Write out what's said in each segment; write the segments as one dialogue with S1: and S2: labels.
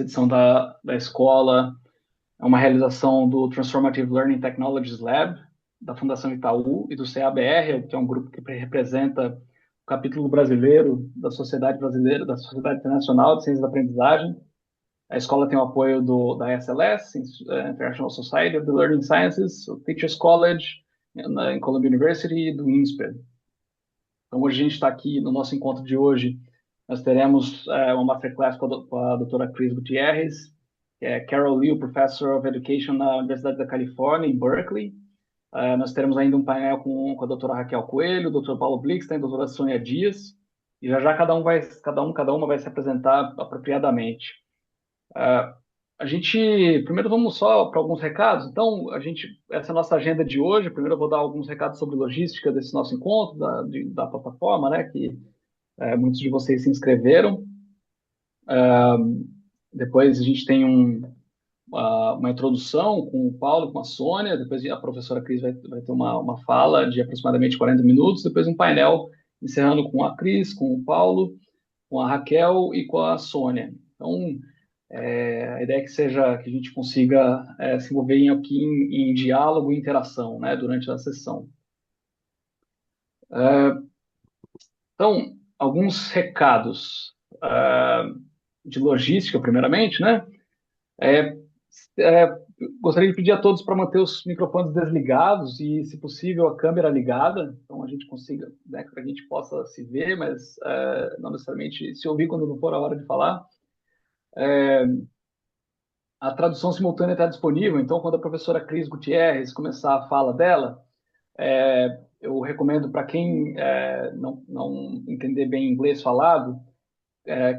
S1: Essa edição da escola é uma realização do Transformative Learning Technologies Lab, da Fundação Itaú e do CABR, que é um grupo que representa o capítulo brasileiro da Sociedade Brasileira, da Sociedade Internacional de Ciências da Aprendizagem. A escola tem o apoio da SLS, International Society of the Learning Sciences, o Teachers College, em Columbia University, e do INSPER. Então, hoje a gente está aqui, no nosso encontro de hoje, nós teremos uma Masterclass com a doutora Cris Gutierrez, que é Carol Liu, Professor of Education na Universidade da Califórnia, em Berkeley. Nós teremos ainda um painel com a doutora Raquel Coelho, o doutor Paulo Blixten, a doutora Sônia Dias, e já cada uma vai se apresentar apropriadamente. A gente, primeiro vamos só para alguns recados. Então, essa é a nossa agenda de hoje. Primeiro eu vou dar alguns recados sobre logística desse nosso encontro, da plataforma, né, que muitos de vocês se inscreveram. Depois a gente tem uma introdução com o Paulo e com a Sônia. Depois a professora Cris vai ter uma fala de aproximadamente 40 minutos. Depois um painel encerrando com a Cris, com o Paulo, com a Raquel e com a Sônia. Então, a ideia é que a gente consiga se envolver aqui em diálogo e interação, né, durante a sessão. Então, alguns recados de logística, primeiramente, né? Gostaria de pedir a todos para manter os microfones desligados e, se possível, a câmera ligada, então a gente consiga, né, para que a gente possa se ver, mas não necessariamente se ouvir quando não for a hora de falar. A tradução simultânea está disponível, então quando a professora Cris Gutierrez começar a fala dela, eu recomendo para quem não entender bem inglês falado,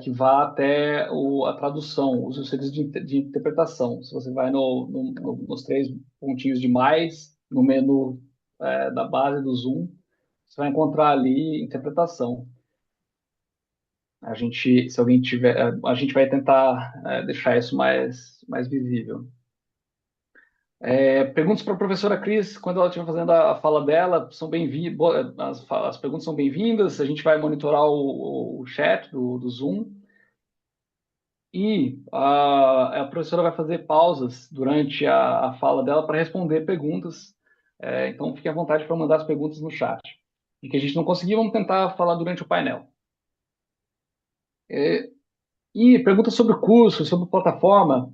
S1: que vá até a tradução, use o serviço de interpretação. Se você vai nos três pontinhos de mais, no menu da base do Zoom, você vai encontrar ali interpretação. Se alguém tiver, a gente vai tentar deixar isso mais visível. Perguntas para a professora Cris, quando ela estiver fazendo a fala dela, são bem-vindas. As perguntas são bem-vindas. A gente vai monitorar o chat do Zoom. E a professora vai fazer pausas durante a fala dela para responder perguntas. Então, fique à vontade para mandar as perguntas no chat. E que a gente não conseguir, vamos tentar falar durante o painel. E perguntas sobre o curso, sobre plataforma,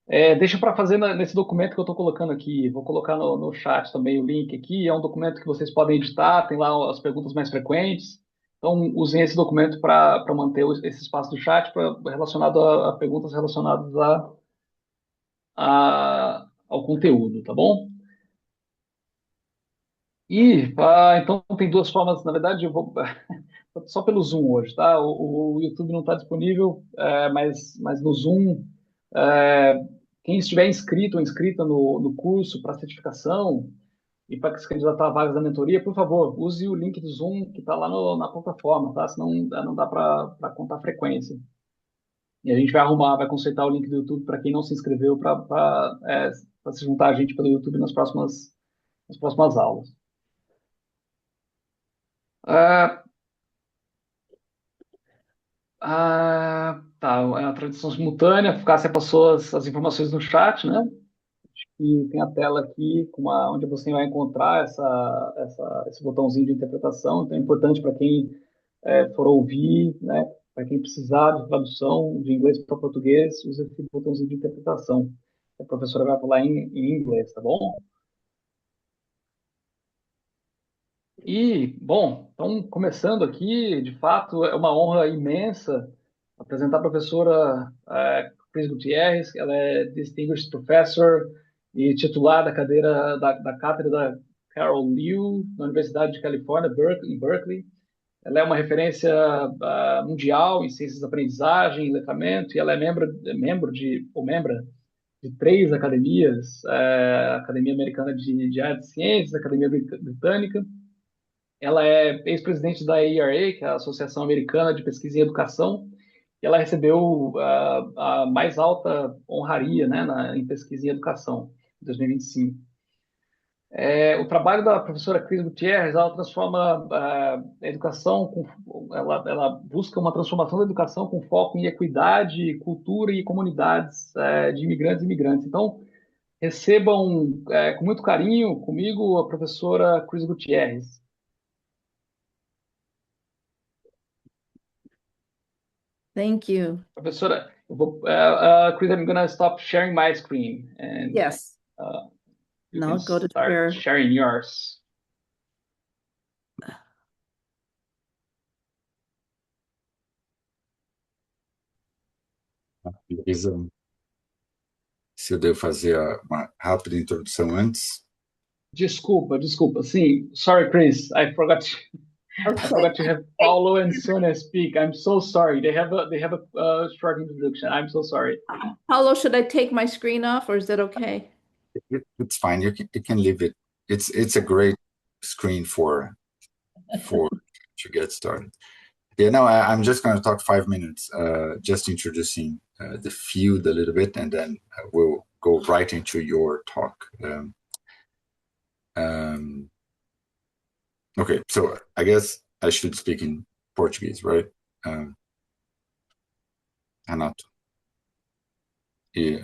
S1: deixa para fazer nesse documento que eu estou colocando aqui. Vou colocar no chat também o link aqui. É um documento que vocês podem editar, tem lá as perguntas mais frequentes. Então, usem esse documento para manter esse espaço do chat relacionado a perguntas relacionadas ao conteúdo, tá bom? Então tem duas formas, na verdade, eu vou só pelo Zoom hoje, tá? O YouTube não está disponível, mas no Zoom, quem estiver inscrito ou inscrita no curso para certificação e para se candidatar a vagas da mentoria, por favor, use o link do Zoom que está lá na plataforma, tá? Senão não dá para contar a frequência. E a gente vai consertar o link do YouTube para quem não se inscreveu para se juntar a gente pelo YouTube nas próximas aulas. Tá, é a tradução simultânea, Cássia passou as informações no chat, né? E tem a tela aqui onde você vai encontrar esse botãozinho de interpretação. Então é importante para quem for ouvir, né? Para quem precisar de tradução de inglês para português, use esse botãozinho de interpretação. A professora vai falar em inglês, tá bom? Bom, então, começando aqui, de fato, é uma honra imensa apresentar a professora Cris Gutierrez. Ela é Distinguished Professor e titular da cadeira da cátedra da Carol Liu, na Universidade de Califórnia, em Berkeley. Ela é uma referência mundial em ciências da aprendizagem, em letramento, e ela é membro de três academias, a Academia Americana de Artes e Ciências, a Academia Britânica. Ela é ex-presidente da AERA, que é a Associação Americana de Pesquisa em Educação, e ela recebeu a mais alta honraria, né, em pesquisa em educação, em 2025. O trabalho da professora Cris Gutierrez, ela transforma a educação, ela busca uma transformação da educação com foco em equidade, cultura e comunidades de imigrantes e imigrantes. Então, recebam com muito carinho comigo a professora Cris Gutierrez.
S2: Thank you.
S1: Professora, Chris, I'm gonna stop sharing my screen and
S2: Yes.
S1: you
S2: Now
S1: can
S2: go to
S1: start
S2: share.
S1: sharing yours.
S3: Beleza. Se eu devo fazer uma rápida introdução antes.
S1: Desculpa. Sim, sorry, Chris. I forgot to have Paulo and Sonia speak. I'm so sorry. They have a short introduction. I'm so sorry.
S2: Paulo, should I take my screen off or is that okay?
S3: It's fine. You can leave it. It's a great screen for to get started. Yeah, no, I'm just going to talk 5 minutes, just introducing the field a little bit, and then we'll go right into your talk. Okay, so I guess I should speak in Portuguese, right? Renato.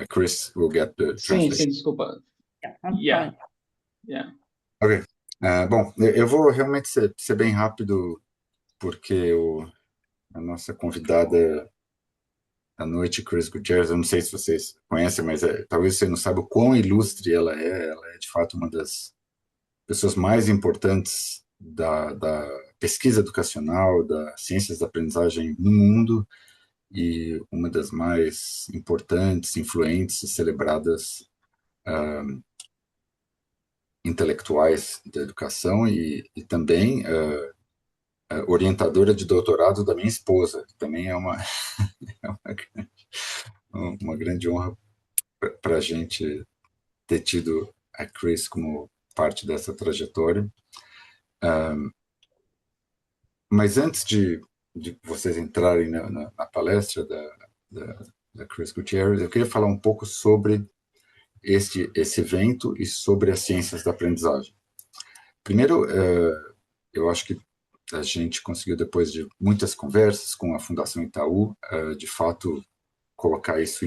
S3: Chris will get the translation.
S1: Sim, desculpa.
S2: Yeah.
S3: Ok. Bom, eu vou realmente ser bem rápido, porque a nossa convidada da noite, Chris Gutierrez, eu não sei se vocês conhecem, mas talvez você não saiba o quão ilustre ela é. Ela é, de fato, uma das pessoas mais importantes da pesquisa educacional, das ciências da aprendizagem no mundo, e uma das mais importantes, influentes e celebradas intelectuais da educação, e também orientadora de doutorado da minha esposa, que também é uma grande honra para a gente ter tido a Chris como parte dessa trajetória. Mas antes de vocês entrarem na palestra da Chris Gutierrez, eu queria falar um pouco sobre esse evento e sobre as ciências da aprendizagem. Primeiro, eu acho que a gente conseguiu, depois de muitas conversas com a Fundação Itaú, de fato, colocar isso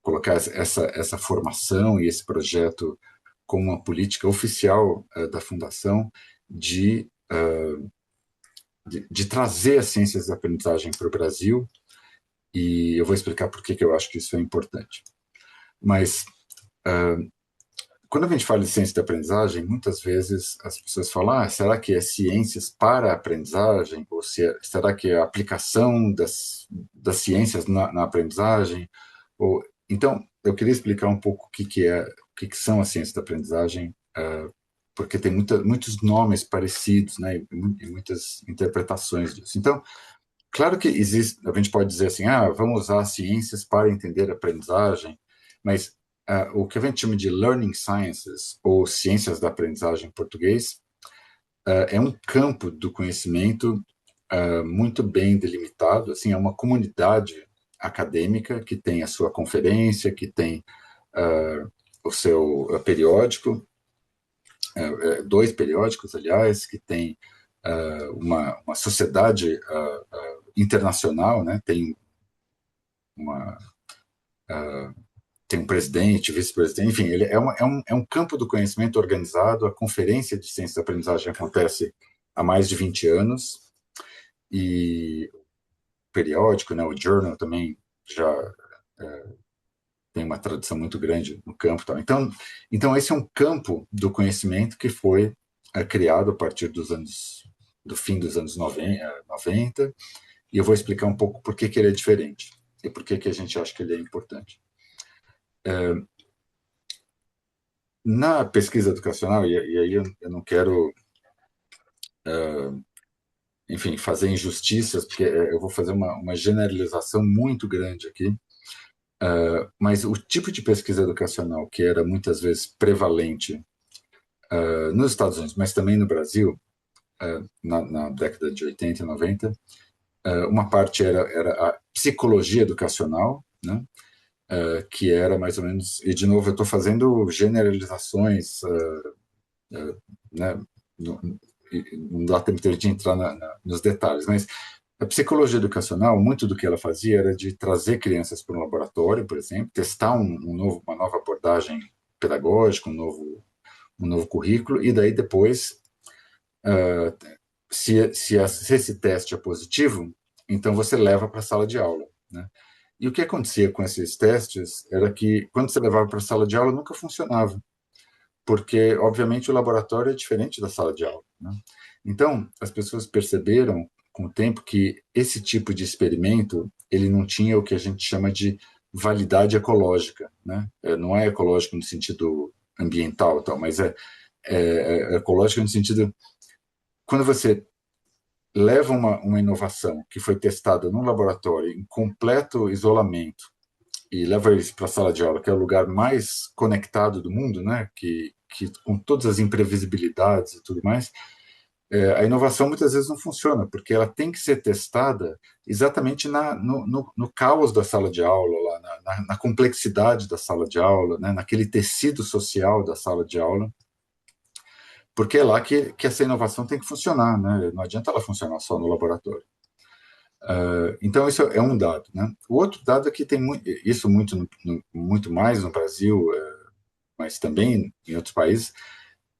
S3: colocar essa formação e esse projeto como uma política oficial da Fundação de trazer as ciências da aprendizagem para o Brasil, e eu vou explicar por que eu acho que isso é importante. Mas, quando a gente fala de ciência da aprendizagem, muitas vezes as pessoas falam, será que é ciências para a aprendizagem? Ou será que é a aplicação das ciências na aprendizagem? Então, eu queria explicar um pouco o que são as ciências da aprendizagem, porque tem muitos nomes parecidos, né, e muitas interpretações disso. Então, claro que existe, a gente pode dizer assim, vamos usar ciências para entender a aprendizagem, mas o que a gente chama de learning sciences, ou ciências da aprendizagem em português, é um campo do conhecimento muito bem delimitado, assim, é uma comunidade acadêmica que tem a sua conferência, que tem o seu periódico, 2 periódicos, aliás, que tem uma sociedade internacional, né? Tem um presidente, vice-presidente, enfim, ele é um campo do conhecimento organizado. A Conferência de Ciências da Aprendizagem acontece há mais de 20 anos, e o periódico, né, o journal, também já tem uma tradição muito grande no campo. Então, esse é um campo do conhecimento que foi criado a partir do fim dos anos 90, e eu vou explicar um pouco por que ele é diferente e por que a gente acha que ele é importante. Na pesquisa educacional, e aí eu não quero, enfim, fazer injustiças, porque eu vou fazer uma generalização muito grande aqui, mas o tipo de pesquisa educacional que era muitas vezes prevalente nos Estados Unidos, mas também no Brasil, na década de 80 e 90, uma parte era a psicologia educacional, né? que era mais ou menos... E, de novo, eu estou fazendo generalizações, né, não dá tempo de entrar nos detalhes, mas a psicologia educacional, muito do que ela fazia era de trazer crianças para um laboratório, por exemplo, testar uma nova abordagem pedagógica, um novo currículo, e daí depois, se esse teste é positivo, então você leva para a sala de aula, né? E o que acontecia com esses testes era que, quando você levava para a sala de aula, nunca funcionava, porque, obviamente, o laboratório é diferente da sala de aula, né? Então, as pessoas perceberam, com o tempo, que esse tipo de experimento, ele não tinha o que a gente chama de validade ecológica, né? Não é ecológico no sentido ambiental, tal, mas é ecológico no sentido... Quando você leva uma inovação que foi testada num laboratório em completo isolamento e leva eles para a sala de aula, que é o lugar mais conectado do mundo, né? Que com todas as imprevisibilidades e tudo mais, a inovação muitas vezes não funciona, porque ela tem que ser testada exatamente no caos da sala de aula, lá na complexidade da sala de aula, né? Naquele tecido social da sala de aula, porque é lá que essa inovação tem que funcionar, né? Não adianta ela funcionar só no laboratório. Então, isso é um dado, né? O outro dado é que tem isso muito mais no Brasil, mas também em outros países,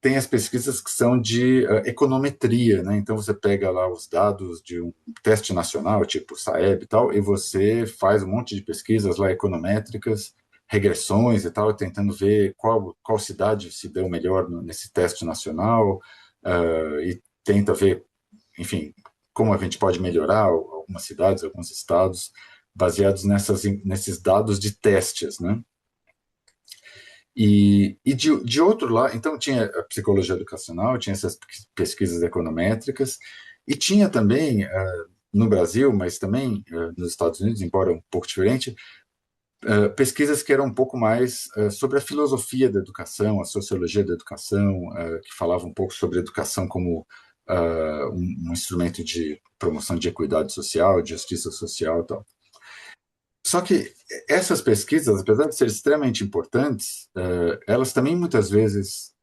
S3: tem as pesquisas que são de econometria, né? Então, você pega lá os dados de um teste nacional, tipo Saeb e tal, e você faz um monte de pesquisas lá econométricas, regressões e tal, tentando ver qual cidade se deu melhor nesse teste nacional, e tenta ver, enfim, como a gente pode melhorar algumas cidades, alguns estados, baseados nesses dados de testes, né? E de outro lado, então tinha a psicologia educacional, tinha essas pesquisas econométricas, e tinha também, no Brasil, mas também nos Estados Unidos, embora um pouco diferente, pesquisas que eram um pouco mais sobre a filosofia da educação, a sociologia da educação, que falavam um pouco sobre a educação como um instrumento de promoção de equidade social, de justiça social e tal. Só que essas pesquisas, apesar de serem extremamente importantes, elas também muitas vezes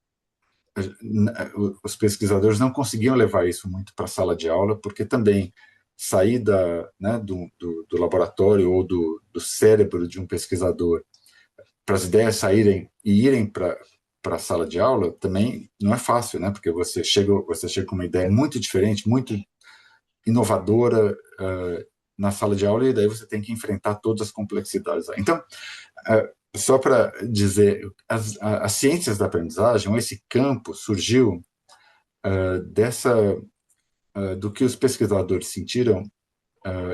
S3: os pesquisadores não conseguiam levar isso muito para a sala de aula, porque também sair né, do laboratório ou do cérebro de um pesquisador para as ideias saírem e irem para a sala de aula também não é fácil, né? Porque você chega com uma ideia muito diferente, muito inovadora na sala de aula, e daí você tem que enfrentar todas as complexidades. Então, só para dizer, as ciências da aprendizagem, esse campo surgiu do que os pesquisadores sentiram.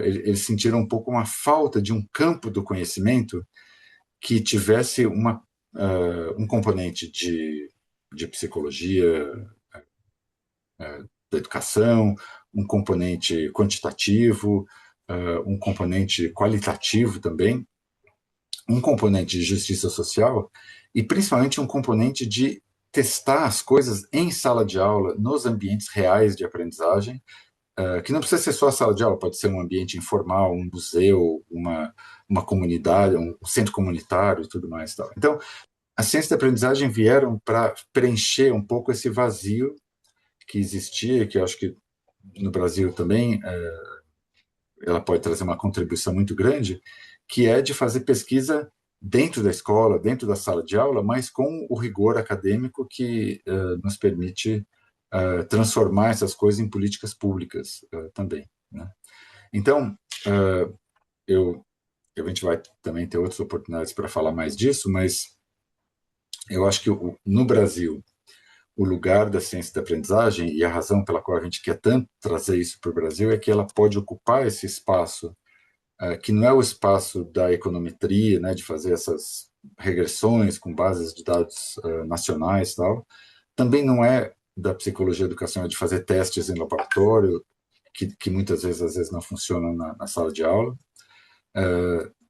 S3: Eles sentiram um pouco uma falta de um campo do conhecimento que tivesse um componente de psicologia da educação, um componente quantitativo, um componente qualitativo também, um componente de justiça social e principalmente um componente de testar as coisas em sala de aula, nos ambientes reais de aprendizagem, que não precisa ser só a sala de aula, pode ser um ambiente informal, um museu, uma comunidade, um centro comunitário e tudo mais. Tal. Então, as ciências da aprendizagem vieram para preencher um pouco esse vazio que existia, que eu acho que no Brasil também ela pode trazer uma contribuição muito grande, que é de fazer pesquisa dentro da escola, dentro da sala de aula, mas com o rigor acadêmico que nos permite transformar essas coisas em políticas públicas também, né? Então, a gente vai também ter outras oportunidades para falar mais disso, mas eu acho que no Brasil, o lugar da ciência da aprendizagem e a razão pela qual a gente quer tanto trazer isso para o Brasil é que ela pode ocupar esse espaço que não é o espaço da econometria, né, de fazer essas regressões com bases de dados nacionais e tal. Também não é da psicologia educacional de fazer testes em laboratório, que muitas vezes, às vezes, não funcionam na sala de aula.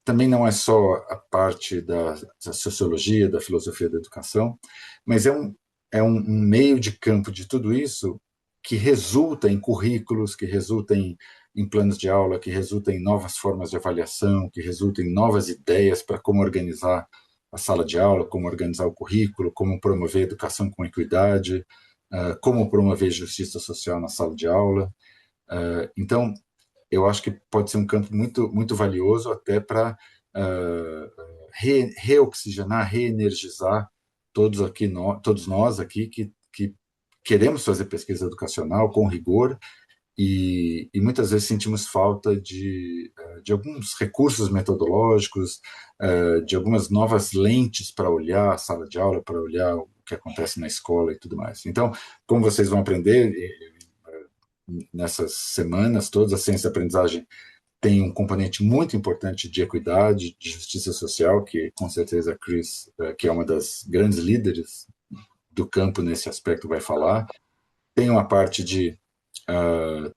S3: Também não é só a parte da sociologia, da filosofia da educação, mas é um meio de campo de tudo isso que resulta em currículos, que resulta em em planos de aula, que resulta em novas formas de avaliação, que resulta em novas ideias para como organizar a sala de aula, como organizar o currículo, como promover educação com equidade, como promover justiça social na sala de aula. Então, eu acho que pode ser um campo muito, muito valioso até para reoxigenar, reenergizar todos nós aqui que queremos fazer pesquisa educacional com rigor e muitas vezes sentimos falta de alguns recursos metodológicos, de algumas novas lentes para olhar a sala de aula, para olhar o que acontece na escola e tudo mais. Então, como vocês vão aprender nessas semanas todas, a ciência da aprendizagem tem um componente muito importante de equidade, de justiça social, que com certeza a Chris, que é uma das grandes líderes do campo nesse aspecto, vai falar. Tem uma parte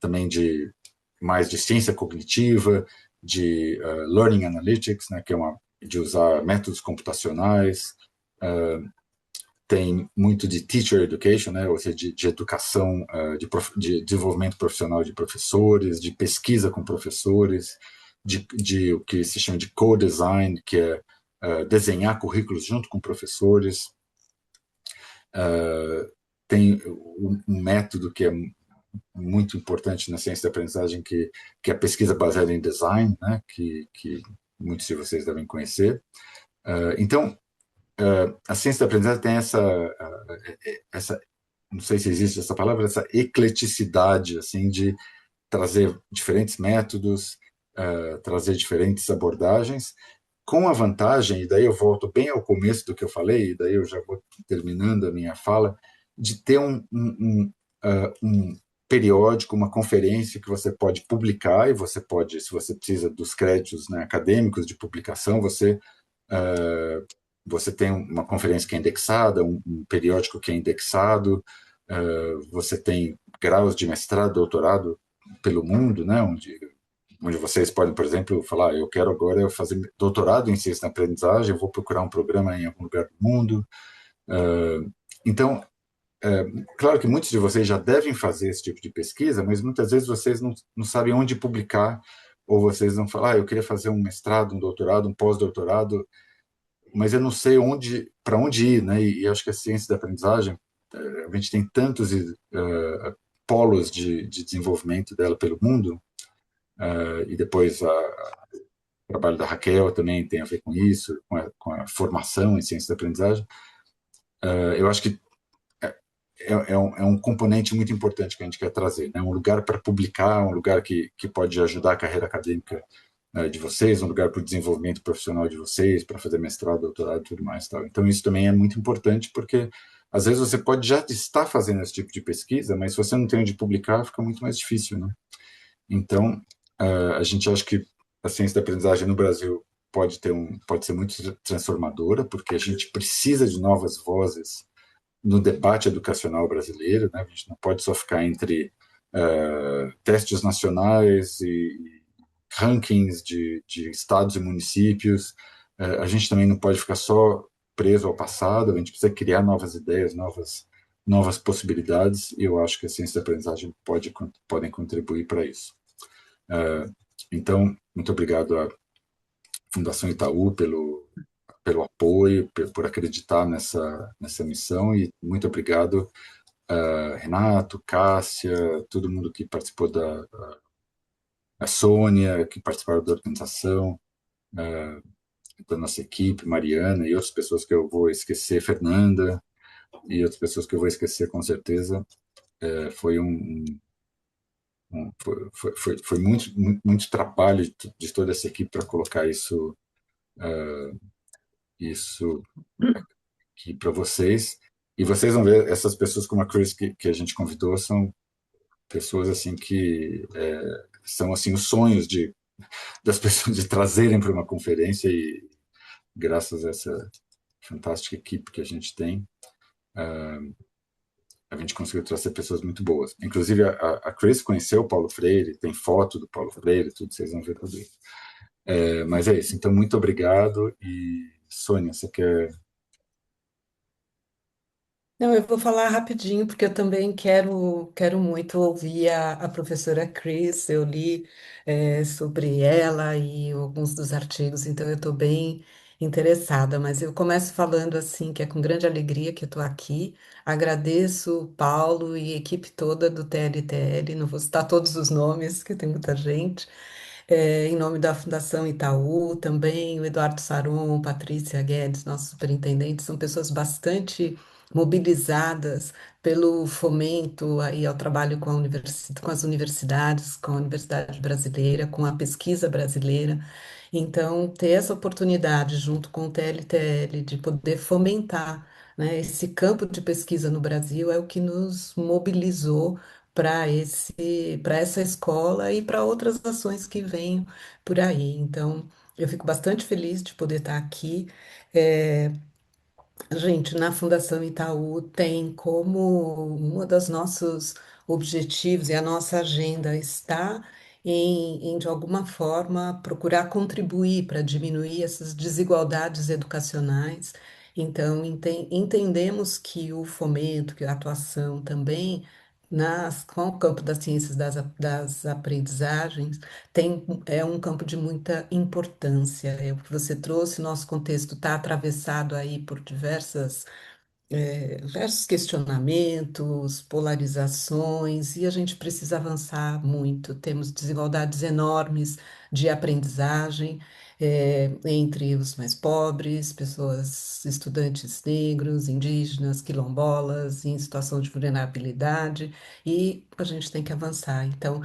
S3: também mais de ciência cognitiva, de learning analytics, né, que é de usar métodos computacionais. Tem muito de teacher education, né, ou seja, de educação, de desenvolvimento profissional de professores, de pesquisa com professores, de o que se chama de co-design, que é desenhar currículos junto com professores. Tem um método que é muito importante na ciência da aprendizagem, que é a pesquisa baseada em design, né, que muitos de vocês devem conhecer. Então, a ciência da aprendizagem tem essa, não sei se existe essa palavra, essa ecleticidade, assim, de trazer diferentes métodos, trazer diferentes abordagens, com a vantagem, e daí eu volto bem ao começo do que eu falei, e daí eu já vou terminando a minha fala, de ter um periódico, uma conferência que você pode publicar, e você pode, se você precisa dos créditos, né, acadêmicos de publicação, você tem uma conferência que é indexada, um periódico que é indexado, você tem graus de mestrado, doutorado pelo mundo, né, onde vocês podem, por exemplo, falar, eu quero agora fazer doutorado em ciência da aprendizagem, eu vou procurar um programa em algum lugar do mundo. Então, claro que muitos de vocês já devem fazer esse tipo de pesquisa, mas muitas vezes vocês não sabem onde publicar, ou vocês não falam, eu queria fazer um mestrado, um doutorado, um pós-doutorado, mas eu não sei para onde ir, né? E acho que a ciência da aprendizagem, a gente tem tantos polos de desenvolvimento dela pelo mundo, e depois o trabalho da Raquel também tem a ver com isso, com a formação em ciência da aprendizagem. Eu acho que é um componente muito importante que a gente quer trazer, né? Um lugar para publicar, um lugar que pode ajudar a carreira acadêmica de vocês, um lugar para o desenvolvimento profissional de vocês, para fazer mestrado, doutorado e tudo mais. Tal. Então, isso também é muito importante, porque às vezes você pode já estar fazendo esse tipo de pesquisa, mas se você não tem onde publicar, fica muito mais difícil, né? Então, a gente acha que a ciência da aprendizagem no Brasil pode ser muito transformadora, porque a gente precisa de novas vozes no debate educacional brasileiro, né? A gente não pode só ficar entre testes nacionais e rankings de estados e municípios. A gente também não pode ficar só preso ao passado, a gente precisa criar novas ideias, novas possibilidades, e eu acho que a ciência da aprendizagem podem contribuir para isso. Então, muito obrigado à Fundação Itaú pelo apoio, por acreditar nessa missão, e muito obrigado Renato, Cássia, todo mundo que participou a Sônia, que participaram da organização, da nossa equipe, Mariana, e outras pessoas que eu vou esquecer, Fernanda, e outras pessoas que eu vou esquecer com certeza. Foi foi muito trabalho de toda essa equipe para colocar isso aqui para vocês. E vocês vão ver, essas pessoas como a Chris que a gente convidou são pessoas assim que são assim os sonhos das pessoas de trazerem para uma conferência, e graças a essa fantástica equipe que a gente tem, a gente conseguiu trazer pessoas muito boas. Inclusive, a Chris conheceu o Paulo Freire, tem foto do Paulo Freire, tudo, vocês vão ver tudo isso. Mas é isso, então muito obrigado. E Sônia, você quer
S4: Não, eu vou falar rapidinho, porque eu também quero muito ouvir a professora Chris. Eu li sobre ela e alguns dos artigos, então eu estou bem interessada. Mas eu começo falando assim, que é com grande alegria que eu estou aqui. Agradeço o Paulo e a equipe toda do TLTL. Não vou citar todos os nomes, que tem muita gente. Em nome da Fundação Itaú, também o Eduardo Saron, Patrícia Guedes, nossos superintendentes, são pessoas bastante mobilizadas pelo fomento aí ao trabalho com com as universidades, com a Universidade Brasileira, com a pesquisa brasileira. Então, ter essa oportunidade junto com o TLTL de poder fomentar, né, esse campo de pesquisa no Brasil é o que nos mobilizou para essa escola e para outras ações que venham por aí. Então, eu fico bastante feliz de poder estar aqui. Eh, Gente, na Fundação Itaú tem como um dos nossos objetivos e a nossa agenda está de alguma forma, procurar contribuir para diminuir essas desigualdades educacionais. Então, entendemos que o fomento, que a atuação também com o campo das ciências das aprendizagens é um campo de muita importância. É o que você trouxe, nosso contexto está atravessado aí por diversos questionamentos, polarizações, e a gente precisa avançar muito. Temos desigualdades enormes de aprendizagem, entre os mais pobres, pessoas, estudantes negros, indígenas, quilombolas, em situação de vulnerabilidade, e a gente tem que avançar. Então,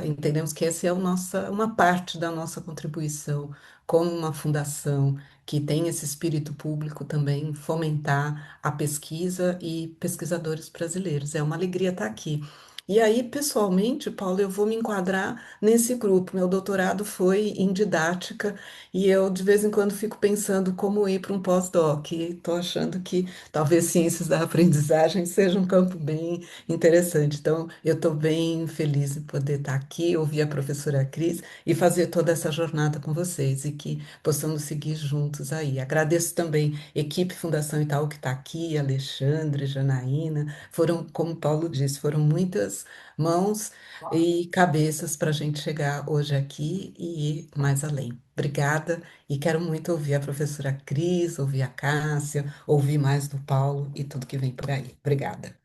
S4: entendemos que essa é uma parte da nossa contribuição como uma fundação que tem esse espírito público também, fomentar a pesquisa e pesquisadores brasileiros. É uma alegria estar aqui. E aí, pessoalmente, Paulo, eu vou me enquadrar nesse grupo. Meu doutorado foi em didática e eu, de vez em quando, fico pensando como ir para um pós-doc. Estou achando que talvez ciências da aprendizagem seja um campo bem interessante. Então, eu estou bem feliz em poder estar aqui, ouvir a professora Cris e fazer toda essa jornada com vocês e que possamos seguir juntos aí. Agradeço também equipe Fundação Itaú que está aqui, Alexandre, Janaína, foram, como o Paulo disse, foram muitas mãos e cabeças para a gente chegar hoje aqui e ir mais além. Obrigada e quero muito ouvir a professora Cris, ouvir a Cássia, ouvir mais do Paulo e tudo que vem por aí. Obrigada.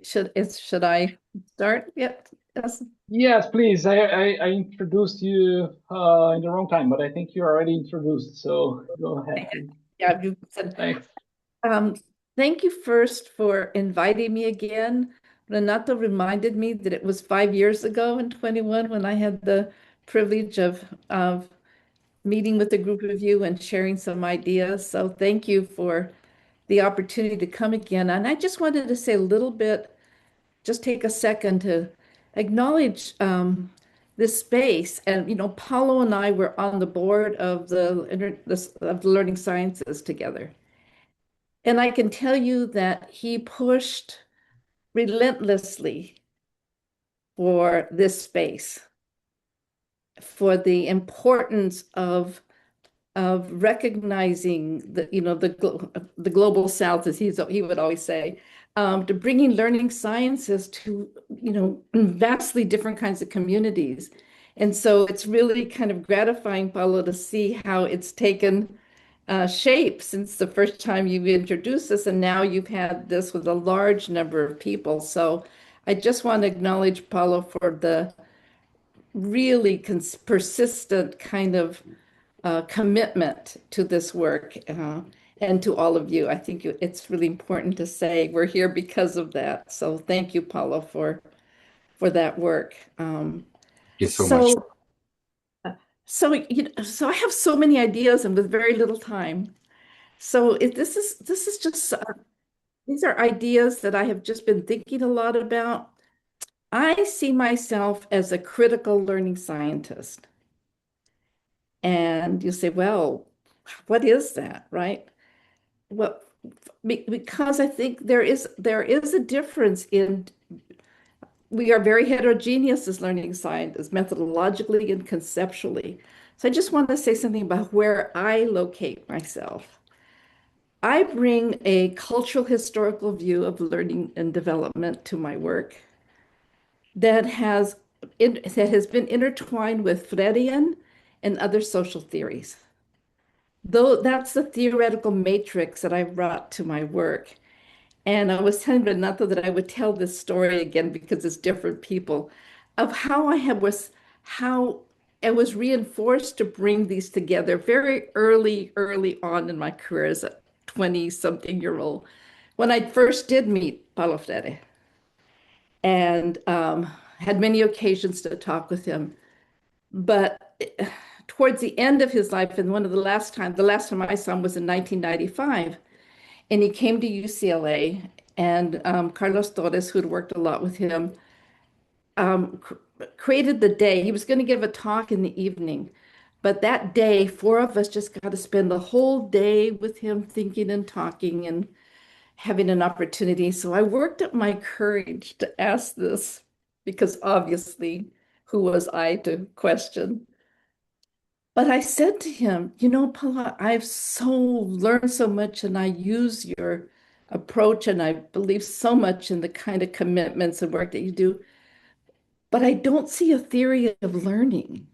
S2: Should I start? Yes.
S1: Yes, please. I introduced you in the wrong time, but I think you're already introduced. So go ahead, please.
S2: Yeah, you said,
S1: Thanks.
S2: um, thank you first for inviting me again. Renato reminded me that it was 5 years ago in 21 when I had the privilege of meeting with a group of you and sharing some ideas. So thank you for the opportunity to come again. And I just wanted to say a little bit, just take a second to acknowledge this space. And, Paulo and I were on the board of of the Learning Sciences together. And I can tell you that he pushed relentlessly for this space, for the importance of recognizing the global South, as he would always say, to bringing learning sciences to vastly different kinds of communities. And so it's really kind of gratifying, Paulo, to see how it's taken shape since the first time you introduced this, and now you've had this with a large number of people. So I just want to acknowledge Paulo for the really persistent kind of commitment to this work and to all of you. I think it's really important to say we're here because of that. So thank you, Paulo, for that work.
S3: Thank you so much.
S2: So so I have so many ideas and with very little time. So this is just these are ideas that I have just been thinking a lot about. I see myself as a critical learning scientist. And you say, well, what is that, right? Well, because I think there is a difference in we are very heterogeneous as learning scientists, methodologically and conceptually. So I just want to say something about where I locate myself. I bring a cultural historical view of learning and development to my work that has been intertwined with Freudian and other social theories. Though that's the theoretical matrix that I brought to my work. And I was telling Renato that I would tell this story again because it's different people of how how I was reinforced to bring these together very early on in my career as a 20-something-year-old when I first did meet Paulo Freire and had many occasions to talk with him. But towards the end of his life, and the last time I saw him was in 1995, and he came to UCLA, and Carlos Torres, who had worked a lot with him, created the day. He was going to give a talk in the evening, but that day, four of us just got to spend the whole day with him, thinking and talking and having an opportunity. So I worked up my courage to ask this, because obviously, who was I to question? But I said to him, you know, Paula, I've learned so much, and I use your approach, and I believe so much in the kind of commitments and work that you do, but I don't see a theory of learning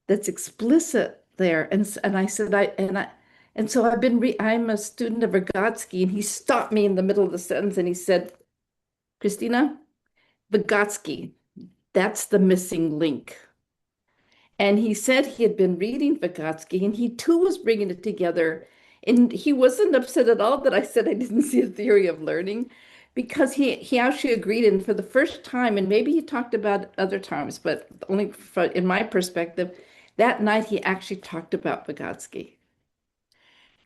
S2: that's explicit there. And I said, and so I'm a student of Vygotsky, and he stopped me in the middle of the sentence and he said, Christina, Vygotsky, that's the missing link. And he said he had been reading Vygotsky, and he too was bringing it together. And he wasn't upset at all that I said I didn't see a theory of learning, because he actually agreed. And for the first time, and maybe he talked about it other times, but only in my perspective, that night he actually talked about Vygotsky.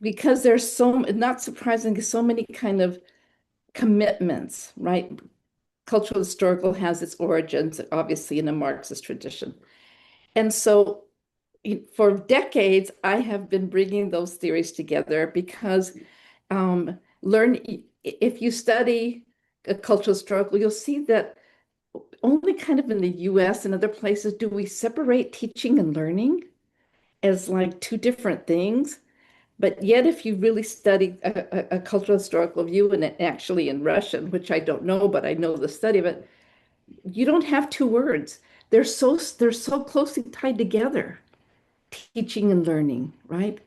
S2: Because there's not surprising, so many kind of commitments, right? Cultural historical has its origins, obviously, in a Marxist tradition. And so for decades, I have been bringing those theories together because if you study a cultural historical, you'll see that only kind of in the US and other places do we separate teaching and learning as like two different things. But yet, if you really study a cultural historical view, and actually in Russian, which I don't know, but I know the study of it, you don't have two words. They're so closely tied together, teaching and learning, right?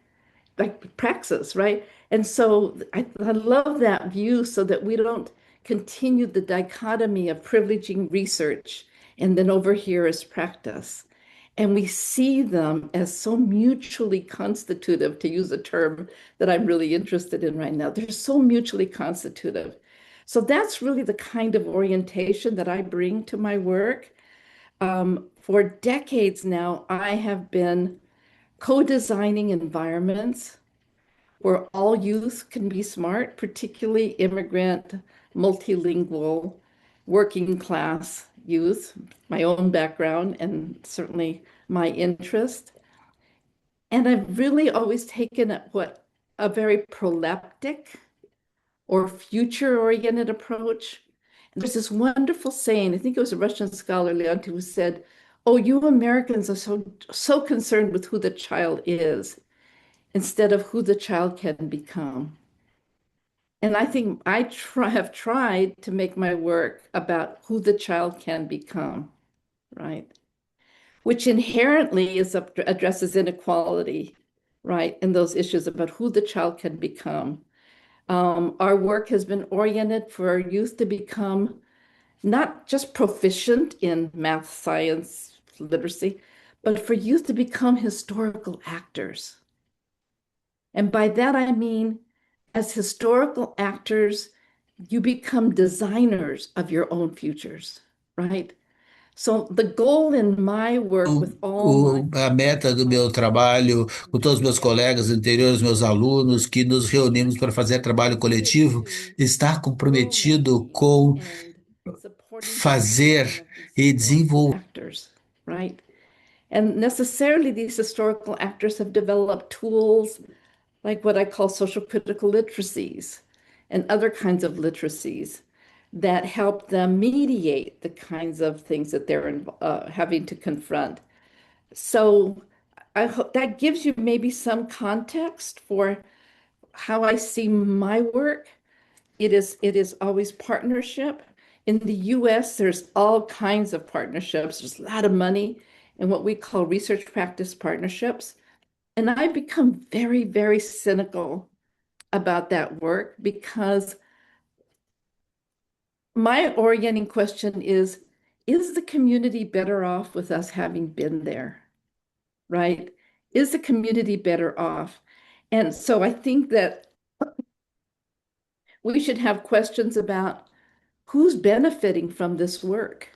S2: Like praxis, right? And so I love that view, so that we don't continue the dichotomy of privileging research and then over here is practice. And we see them as so mutually constitutive, to use a term that I'm really interested in right now. They're so mutually constitutive. So that's really the kind of orientation that I bring to my work. For decades now, I have been co-designing environments where all youth can be smart, particularly immigrant, multilingual, working class youth, my own background, and certainly my interest. And I've really always taken a very proleptic or future-oriented approach. And there's this wonderful saying, I think it was a Russian scholar, Leonti, who said, oh, you Americans are so concerned with who the child is instead of who the child can become. And I think I have tried to make my work about who the child can become, right? Which inherently addresses inequality, right? And those issues about who the child can become. Our work has been oriented for youth to become not just proficient in math, science, literacy, but for youth to become historical actors. And by that, I mean, as historical actors, you become designers of your own futures, right? So the goal in my work with
S5: A meta do meu trabalho, com todos os meus colegas anteriores, meus alunos, que nos reunimos para fazer trabalho coletivo, está comprometido com fazer e desenvolver.
S2: Right? And necessarily these historical actors have developed tools like what I call social critical literacies and other kinds of literacies, that help them mediate the kinds of things that they're having to confront. So I hope that gives you maybe some context for how I see my work. It is always partnership. In the US, there's all kinds of partnerships. There's a lot of money in what we call research practice partnerships. And I become very, very cynical about that work because my orienting question is the community better off with us having been there, right? Is the community better off? And so I think that we should have questions about who's benefiting from this work.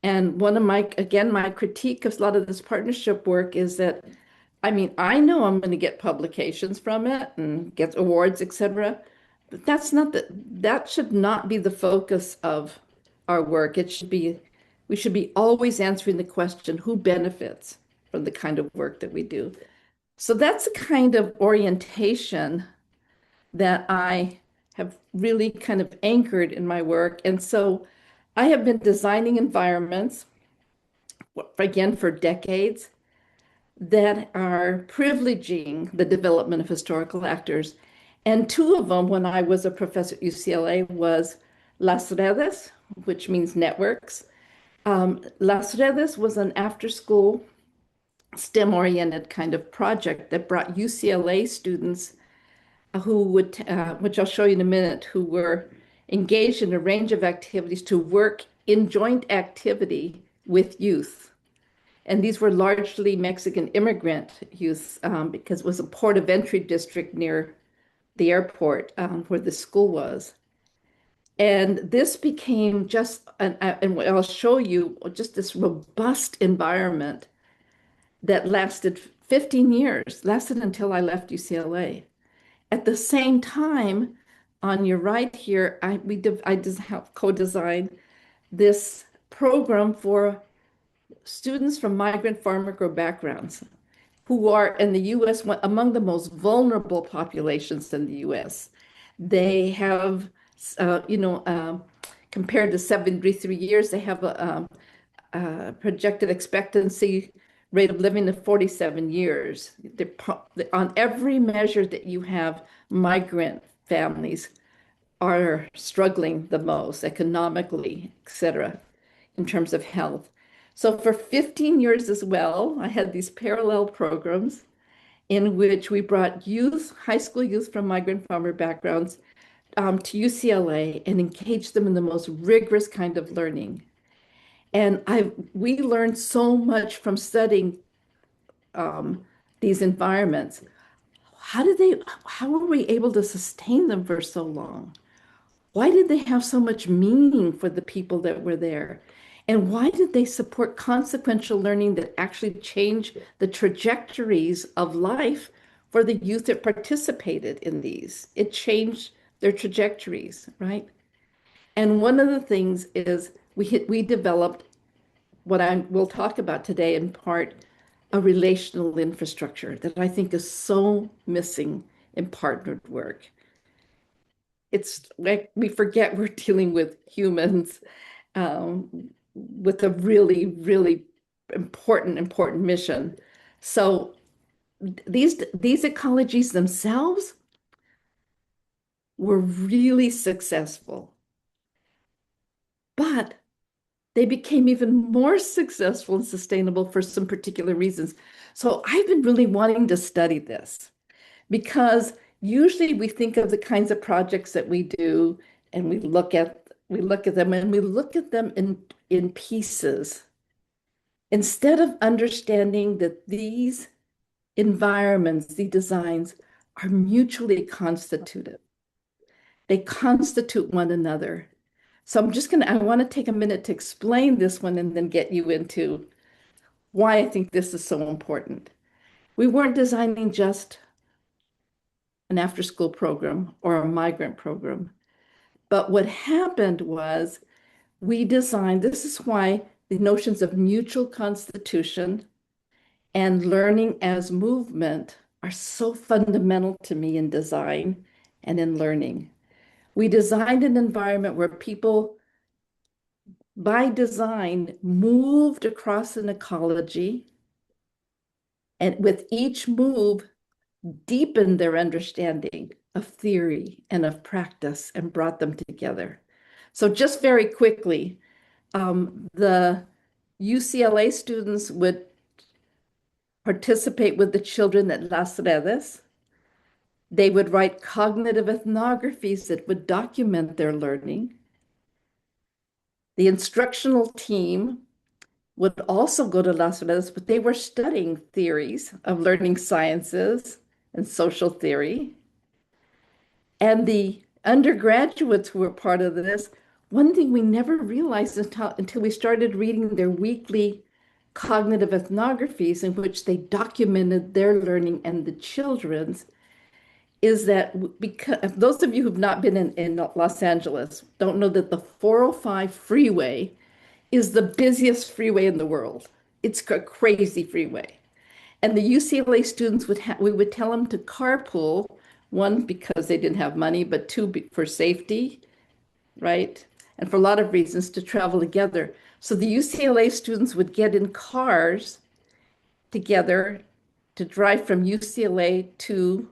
S2: And one of my, again, my critique of a lot of this partnership work is that, I mean, I know I'm going to get publications from it and get awards, etc. But that should not be the focus of our work. It should be, we should be always answering the question, who benefits from the kind of work that we do? So that's the kind of orientation that I have really kind of anchored in my work. And so I have been designing environments, again, for decades that are privileging the development of historical actors. And two of them, when I was a professor at UCLA, was Las Redes, which means networks. Las Redes was an after-school STEM-oriented kind of project that brought UCLA students who would, which I'll show you in a minute, who were engaged in a range of activities to work in joint activity with youth. And these were largely Mexican immigrant youth because it was a port of entry district near the airport where the school was. And this became just, and I'll show you just this robust environment that lasted 15 years, lasted until I left UCLA. At the same time, on your right here, I just have co-designed this program for students from migrant farm worker backgrounds who are in the US among the most vulnerable populations in the US. They have, compared to 73 years, they have a projected expectancy rate of living of 47 years. On every measure that you have, migrant families are struggling the most economically, et cetera, in terms of health. So for 15 years as well, I had these parallel programs in which we brought youth, high school youth from migrant farmer backgrounds to UCLA and engaged them in the most rigorous kind of learning. And we learned so much from studying these environments. How were we able to sustain them for so long? Why did they have so much meaning for the people that were there? And why did they support consequential learning that actually changed the trajectories of life for the youth that participated in these? It changed their trajectories, right? And one of the things is we developed what I will talk about today in part, a relational infrastructure that I think is so missing in partnered work. It's like we forget we're dealing with humans with a really, really important mission. So these ecologies themselves were really successful, but they became even more successful and sustainable for some particular reasons. So I've been really wanting to study this because usually we think of the kinds of projects that we do and we look at them in pieces instead of understanding that these environments, these designs are mutually constitutive. They constitute one another. So I want to take a minute to explain this one and then get you into why I think this is so important. We weren't designing just an after-school program or a migrant program, but what happened was this is why the notions of mutual constitution and learning as movement are so fundamental to me in design and in learning. We designed an environment where people, by design, moved across an ecology, and with each move, deepened their understanding of theory and of practice and brought them together. So just very quickly, the UCLA students would participate with the children at Las Redes. They would write cognitive ethnographies that would document their learning. The instructional team would also go to Las Redes, but they were studying theories of learning sciences and social theory. And the undergraduates who were part of this, one thing we never realized until we started reading their weekly cognitive ethnographies in which they documented their learning and the children's, is that because those of you who've not been in Los Angeles don't know that the 405 freeway is the busiest freeway in the world. It's a crazy freeway. And the UCLA students we would tell them to carpool, one, because they didn't have money, but two, for safety, right? And for a lot of reasons to travel together. So the UCLA students would get in cars together to drive from UCLA to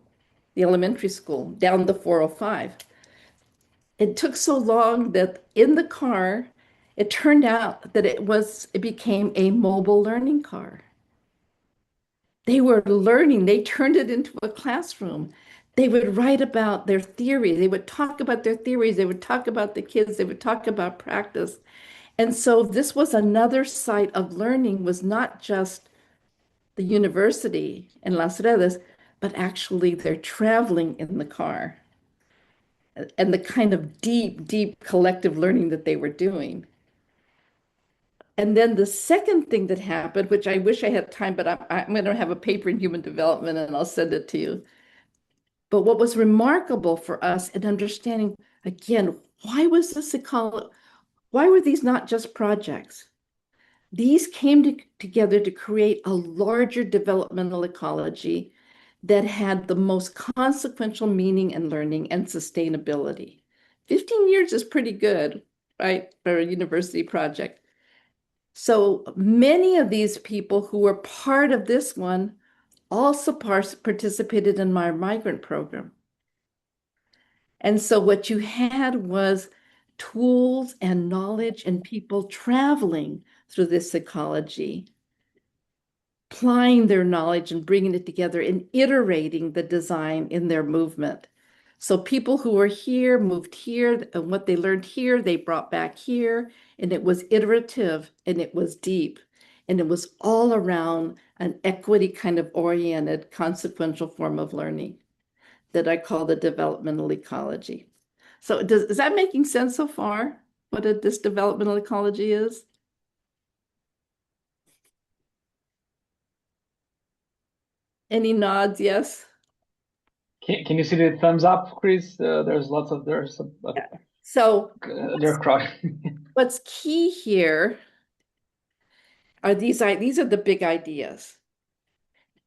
S2: the elementary school down the 405. It took so long that in the car, it turned out that it became a mobile learning car. They were learning, they turned it into a classroom. They would write about their theory. They would talk about their theories. They would talk about the kids. They would talk about practice. And so this was another site of learning, was not just the university in Las Redes, but actually they're traveling in the car and the kind of deep, deep collective learning that they were doing. And then the second thing that happened, which I wish I had time, but I'm going to have a paper in human development and I'll send it to you. But what was remarkable for us in understanding, again, why was this why were these not just projects? These came together to create a larger developmental ecology that had the most consequential meaning and learning and sustainability. 15 years is pretty good, right, for a university project. So many of these people who were part of this one also participated in my migrant program. And so what you had was tools and knowledge and people traveling through this ecology, applying their knowledge and bringing it together and iterating the design in their movement. So people who were here moved here, and what they learned here, they brought back here, and it was iterative and it was deep. And it was all around an equity kind of oriented, consequential form of learning that I call the developmental ecology. So is that making sense so far, what this developmental ecology is? Any nods? Yes.
S1: Can you see the thumbs up, Chris? There's
S2: So
S1: they're crying.
S2: what's key here are these are the big ideas.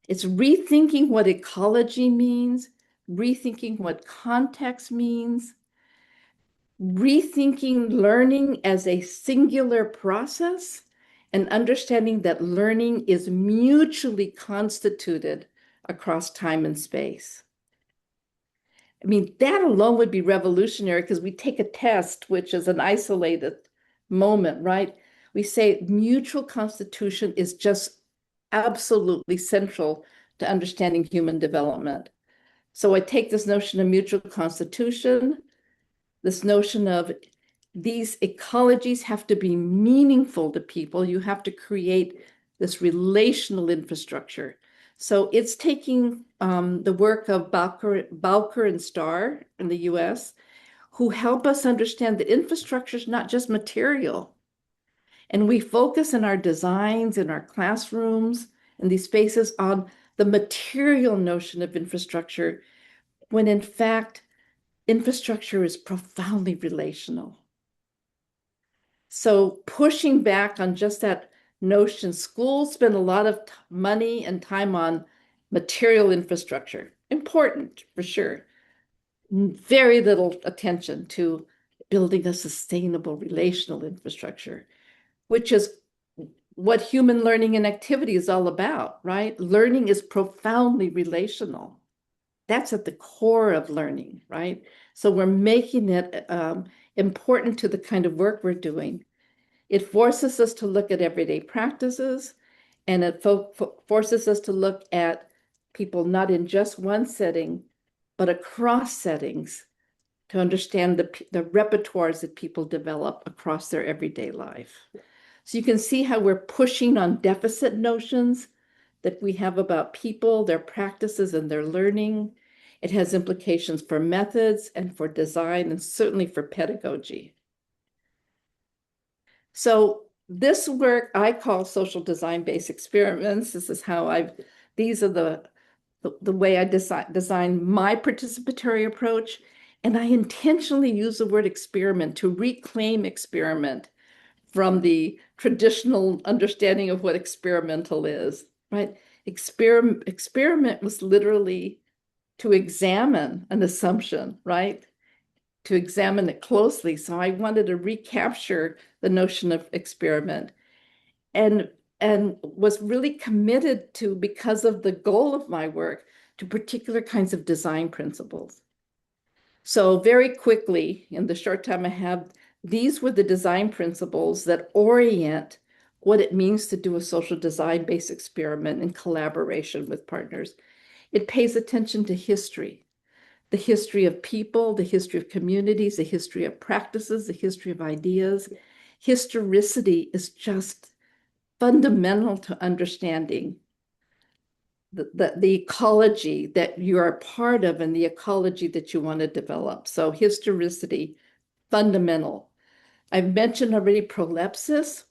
S2: It's rethinking what ecology means, rethinking what context means, rethinking learning as a singular process, and understanding that learning is mutually constituted across time and space. I mean, that alone would be revolutionary because we take a test, which is an isolated moment, right? We say mutual constitution is just absolutely central to understanding human development. So I take this notion of mutual constitution, this notion of these ecologies have to be meaningful to people. You have to create this relational infrastructure. So it's taking the work of Bowker and Starr in the US, who help us understand that infrastructure is not just material. And we focus in our designs, in our classrooms, in these spaces on the material notion of infrastructure, when in fact, infrastructure is profoundly relational. So pushing back on just that notion, schools spend a lot of money and time on material infrastructure, important for sure. very little attention to building a sustainable relational infrastructure, which is what human learning and activity is all about, right? Learning is profoundly relational. That's at the core of learning, right? So we're making it important to the kind of work we're doing. It forces us to look at everyday practices, and it forces us to look at people not in just one setting, but across settings to understand the repertoires that people develop across their everyday life. So you can see how we're pushing on deficit notions that we have about people, their practices, and their learning. It has implications for methods and for design, and certainly for pedagogy. So this work I call social design-based experiments. This is how these are the way I design my participatory approach. And I intentionally use the word experiment to reclaim experiment from the traditional understanding of what experimental is, right? Experiment was literally to examine an assumption, right? To examine it closely. So I wanted to recapture the notion of experiment and was really committed to, because of the goal of my work, to particular kinds of design principles. So very quickly, in the short time I have, these were the design principles that orient what it means to do a social design-based experiment in collaboration with partners. It pays attention to history, the history of people, the history of communities, the history of practices, the history of ideas. Historicity is just fundamental to understanding the ecology that you are a part of and the ecology that you want to develop. So historicity, fundamental. I've mentioned already prolepsis.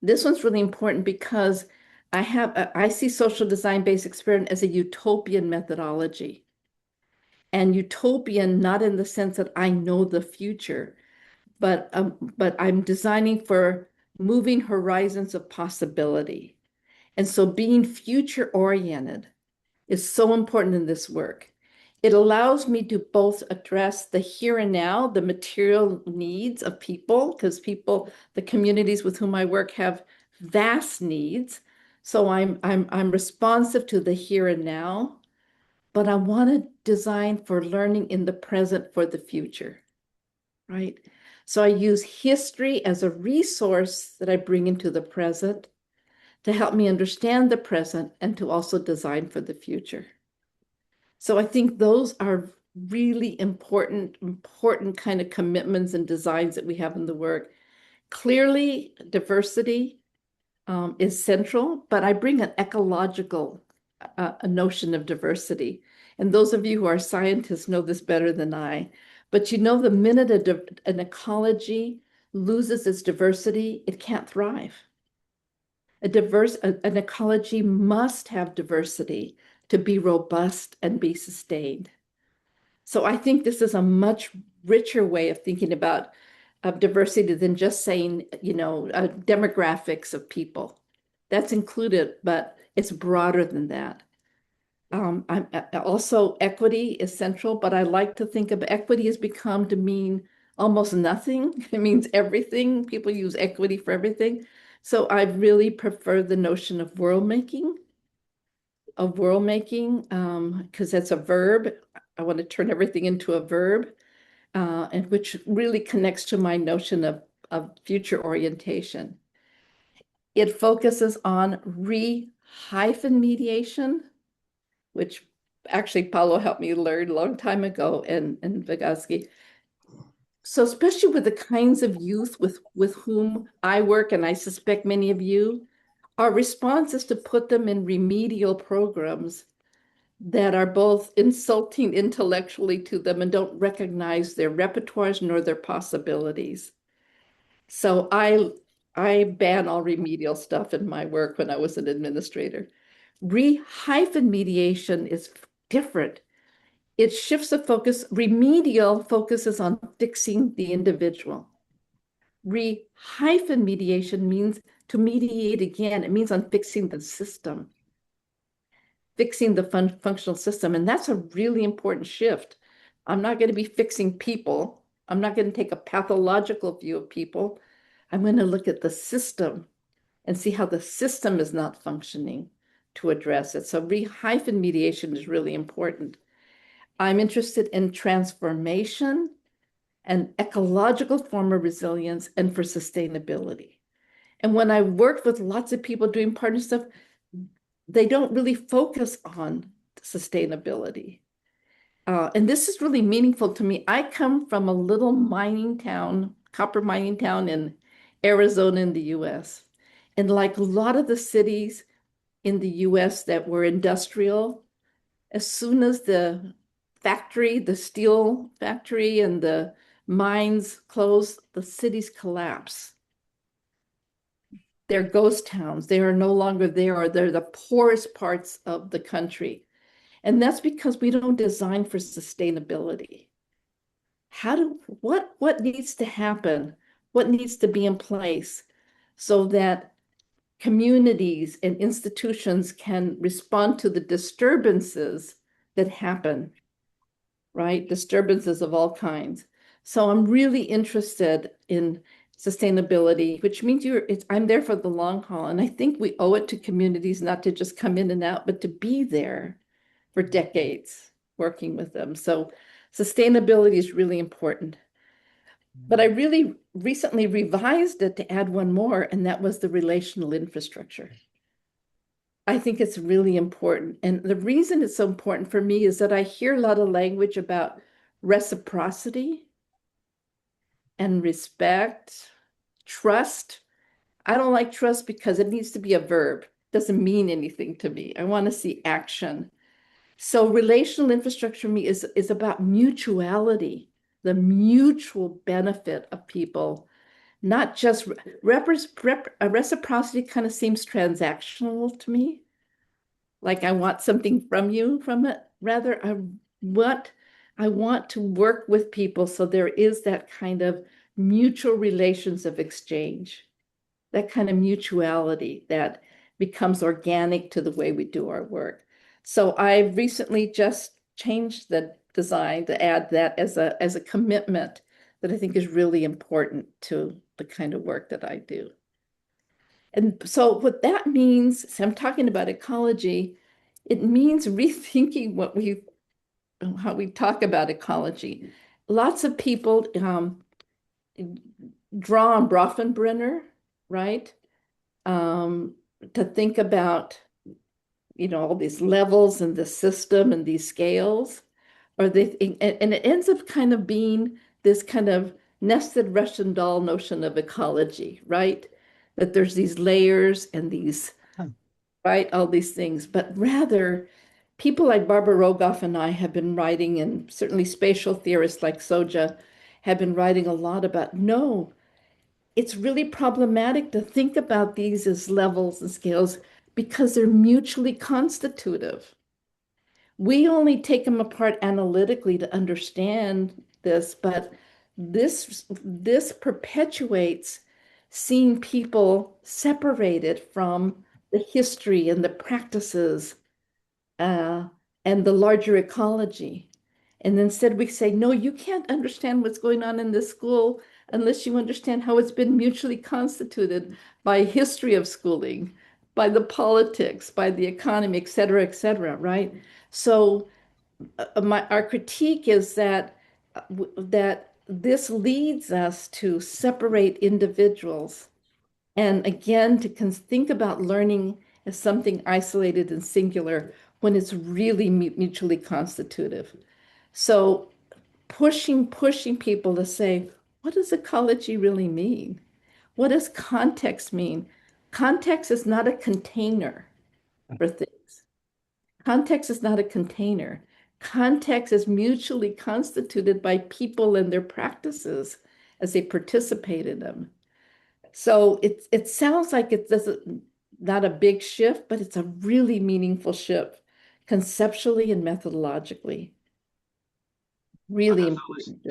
S2: This one's really important because I see social design-based experiment as a utopian methodology. And utopian, not in the sense that I know the future, but I'm designing for moving horizons of possibility. And so being future-oriented is so important in this work. It allows me to both address the here and now, the material needs of people, because people, the communities with whom I work have vast needs. So I'm responsive to the here and now, but I want to design for learning in the present for the future, right? So I use history as a resource that I bring into the present to help me understand the present and to also design for the future. So I think those are really important kind of commitments and designs that we have in the work. Clearly, diversity is central, but I bring an ecological a notion of diversity. And those of you who are scientists know this better than I. But you know, the minute an ecology loses its diversity, it can't thrive. An ecology must have diversity to be robust and be sustained. So I think this is a much richer way of thinking about diversity than just saying, demographics of people. That's included, but it's broader than that. Also, equity is central, but I like to think of equity has become to mean almost nothing. It means everything. People use equity for everything. So I really prefer the notion of world making, because that's a verb. I want to turn everything into a verb, and which really connects to my notion of future orientation. It focuses on re-mediation, which actually Paulo helped me learn a long time ago, and Vygotsky. So especially with the kinds of youth with whom I work, and I suspect many of you, our response is to put them in remedial programs that are both insulting intellectually to them and don't recognize their repertoires nor their possibilities. So I ban all remedial stuff in my work when I was an administrator. Re-mediation is different. It shifts the focus. Remedial focuses on fixing the individual. Re-mediation means to mediate again. It means on fixing the system, fixing the functional system. And that's a really important shift I'm not going to be fixing people. I'm not going to take a pathological view of people. I'm going to look at the system and see how the system is not functioning to address it. So hyphen mediation is really important. I'm interested in transformation, an ecological form of resilience, and for sustainability. And when I worked with lots of people doing partner stuff, they don't really focus on sustainability. And this is really meaningful to me. I come from a little mining town, copper mining town in Arizona in the US. And like a lot of the cities in the US that were industrial, as soon as the factory, the steel factory and the mines closed, the cities collapse. They're ghost towns. They are no longer there, or they're the poorest parts of the country. And that's because we don't design for sustainability. What needs to happen? What needs to be in place so that communities and institutions can respond to the disturbances that happen, right? Disturbances of all kinds. So I'm really interested in sustainability, which means I'm there for the long haul. And I think we owe it to communities not to just come in and out, but to be there for decades working with them. So sustainability is really important. But I really recently revised it to add one more, and that was the relational infrastructure. I think it's really important. And the reason it's so important for me is that I hear a lot of language about reciprocity and respect, trust. I don't like trust because it needs to be a verb. It doesn't mean anything to me. I want to see action. So relational infrastructure for me is about mutuality, the mutual benefit of people, not just reciprocity kind of seems transactional to me. Like I want something from you from it. Rather, I want to work with people so there is that kind of mutual relations of exchange, that kind of mutuality that becomes organic to the way we do our work. So I recently just changed the design to add that as a commitment that I think is really important to the kind of work that I do. And so what that means, so I'm talking about ecology, it means rethinking how we talk about ecology. Lots of people draw on Bronfenbrenner, right? To think about, all these levels and the system and these scales, and it ends up kind of being this kind of nested Russian doll notion of ecology, right? That there's these layers and these, right, all these things, but rather people like Barbara Rogoff and I have been writing, and certainly spatial theorists like Soja have been writing a lot about, no, it's really problematic to think about these as levels and scales because they're mutually constitutive. We only take them apart analytically to understand this, but this perpetuates seeing people separated from the history and the practices and the larger ecology. And instead we say, no, you can't understand what's going on in this school unless you understand how it's been mutually constituted by history of schooling, by the politics, by the economy, et cetera, right? So our critique is that this leads us to separate individuals and again to think about learning as something isolated and singular when it's really mutually constitutive. So pushing people to say, what does ecology really mean? What does context mean? Context is not a container for things. Context is not a container. Context is mutually constituted by people and their practices as they participate in them. So it sounds like it doesn't, not a big shift, but it's a really meaningful shift conceptually and methodologically. Really important.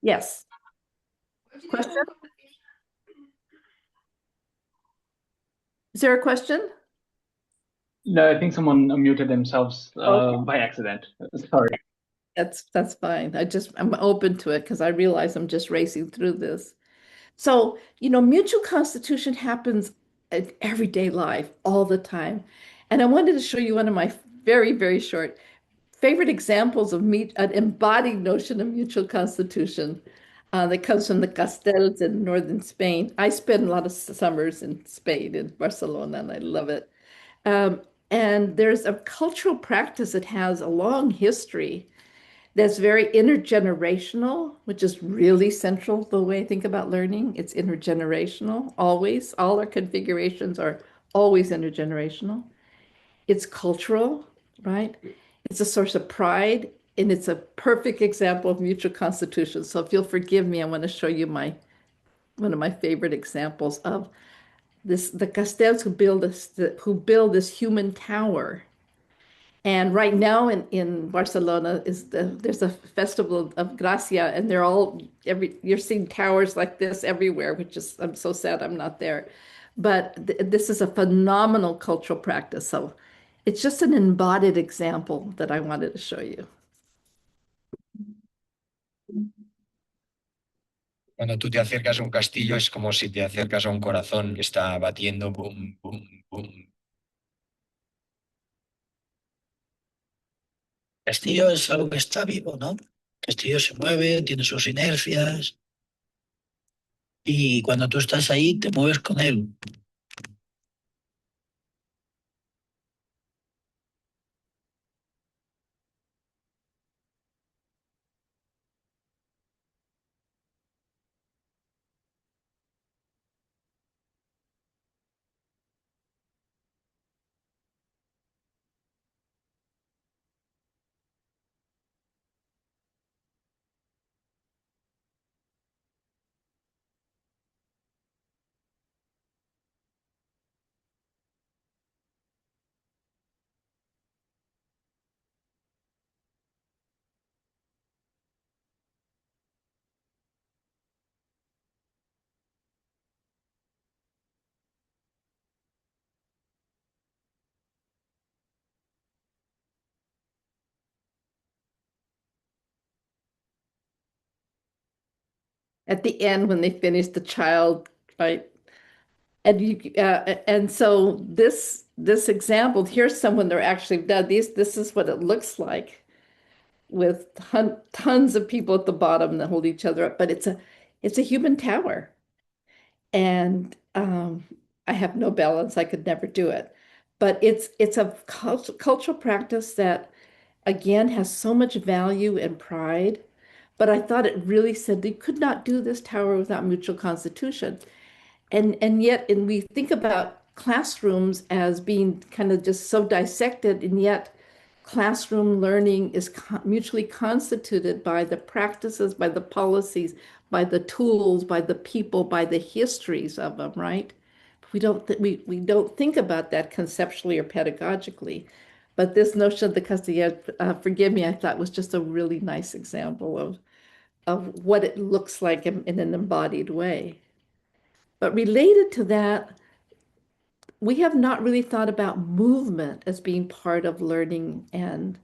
S2: Yes. Question? Is there a question?
S1: No, I think someone unmuted themselves
S2: Okay.
S1: by accident. Sorry.
S2: That's fine. I'm open to it because I realize I'm just racing through this. So, mutual constitution happens in everyday life all the time. And I wanted to show you one of my very, very short favorite examples of an embodied notion of mutual constitution that comes from the Castells in northern Spain. I spend a lot of summers in Spain, in Barcelona, and I love it. Um, and there's a cultural practice that has a long history that's very intergenerational, which is really central to the way I think about learning. It's intergenerational, always. All our configurations are always intergenerational. It's cultural, right? It's a source of pride, and it's a perfect example of mutual constitution. So if you'll forgive me, I want to show you one of my favorite examples of this, the Castells who build this human tower. And right now in Barcelona there's a festival of Gracia, and you're seeing towers like this everywhere, which is I'm so sad I'm not there. But this is a phenomenal cultural practice. So it's just an embodied example that I wanted to show you.
S6: Cuando tú te acercas a un castillo es como si te acercas a un corazón que está batiendo, boom, boom, boom. El castillo es algo que está vivo, ¿no? El castillo se mueve, tiene sus inercias y cuando tú estás ahí te mueves con él.
S2: At the end, when they finish the child, right? And so this example, here's someone they're actually done these. This is what it looks like with tons of people at the bottom that hold each other up. But it's a human tower, and I have no balance. I could never do it. But it's a cultural practice that again has so much value and pride. But I thought it really said they could not do this tower without mutual constitution. And yet, we think about classrooms as being kind of just so dissected, and yet classroom learning is mutually constituted by the practices, by the policies, by the tools, by the people, by the histories of them, right? We don't think about that conceptually or pedagogically. But this notion of the Castellano, forgive me, I thought was just a really nice example of what it looks like in an embodied way. But related to that, we have not really thought about movement as being part of learning and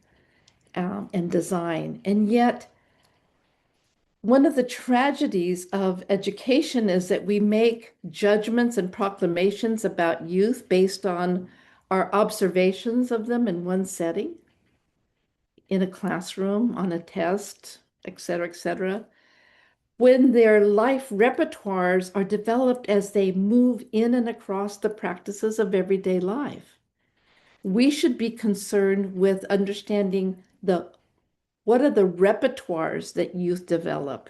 S2: design. And yet, one of the tragedies of education is that we make judgments and proclamations about youth based on our observations of them in one setting, in a classroom, on a test, et cetera, when their life repertoires are developed as they move in and across the practices of everyday life. We should be concerned with understanding what are the repertoires that youth develop.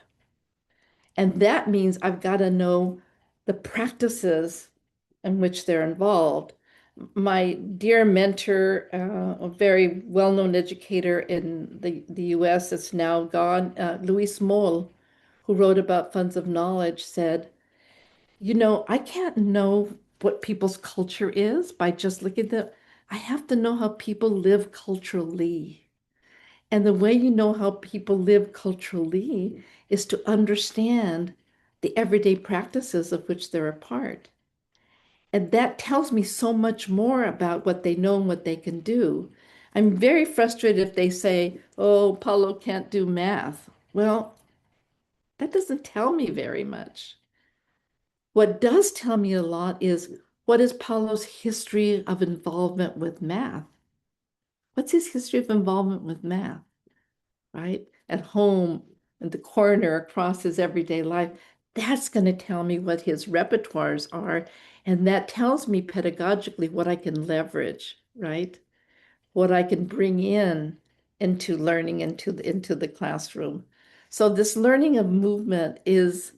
S2: And that means I've got to know the practices in which they're involved. My dear mentor, a very well-known educator in the US that's now gone, Louis Moll, who wrote about funds of knowledge, said, I can't know what people's culture is by just looking at them. I have to know how people live culturally. And the way you know how people live culturally is to understand the everyday practices of which they're a part. And that tells me so much more about what they know and what they can do. I'm very frustrated if they say, oh, Paulo can't do math. Well, that doesn't tell me very much. What does tell me a lot is, what is Paulo's history of involvement with math? What's his history of involvement with math, right? At home, in the corner, across his everyday life. That's going to tell me what his repertoires are. And that tells me pedagogically what I can leverage, right? What I can bring in into learning into the classroom. So this learning of movement is,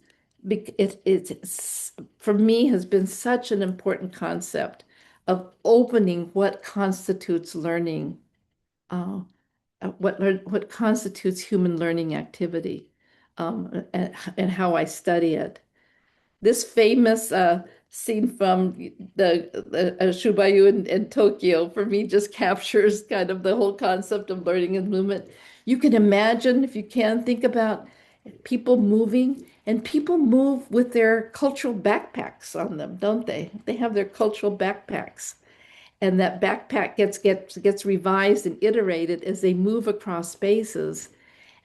S2: it's for me has been such an important concept of opening what constitutes learning, what constitutes human learning activity, and how I study it. This famous scene from the Shubayu in Tokyo, for me, just captures kind of the whole concept of learning and movement. You can imagine, if you can, think about people moving, and people move with their cultural backpacks on them, don't they? They have their cultural backpacks, and that backpack gets revised and iterated as they move across spaces.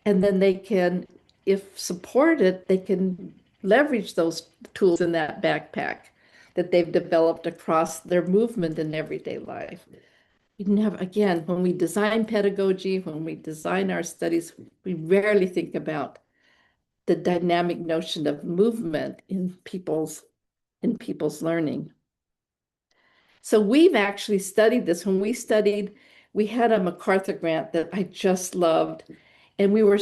S2: And then they can, if supported, they can leverage those tools in that backpack that they've developed across their movement in everyday life. We never, again, when we design pedagogy, when we design our studies, we rarely think about the dynamic notion of movement in people's learning. So we've actually studied this. When we studied, we had a MacArthur grant that I just loved, and we were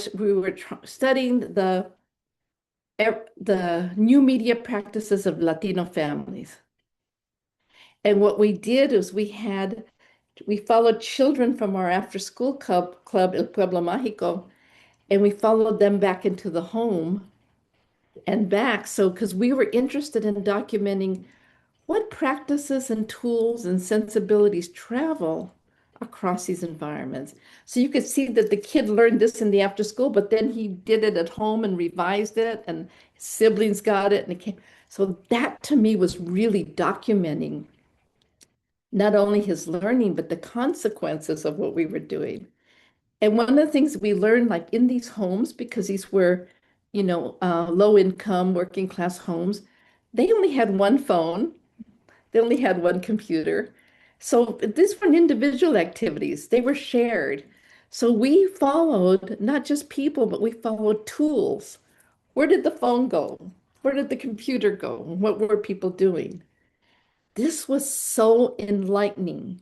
S2: studying the new media practices of Latino families. And what we did is we followed children from our after-school club, El Pueblo Mágico, and we followed them back into the home and back. So, because we were interested in documenting what practices and tools and sensibilities travel across these environments. So you could see that the kid learned this in the after school, but then he did it at home and revised it, and his siblings got it, and it came. So that to me was really documenting not only his learning, but the consequences of what we were doing. And one of the things we learned, like in these homes, because these were, low income, working class homes, they only had one phone. They only had one computer. So these weren't individual activities, they were shared. So we followed not just people, but we followed tools. Where did the phone go? Where did the computer go? What were people doing? This was so enlightening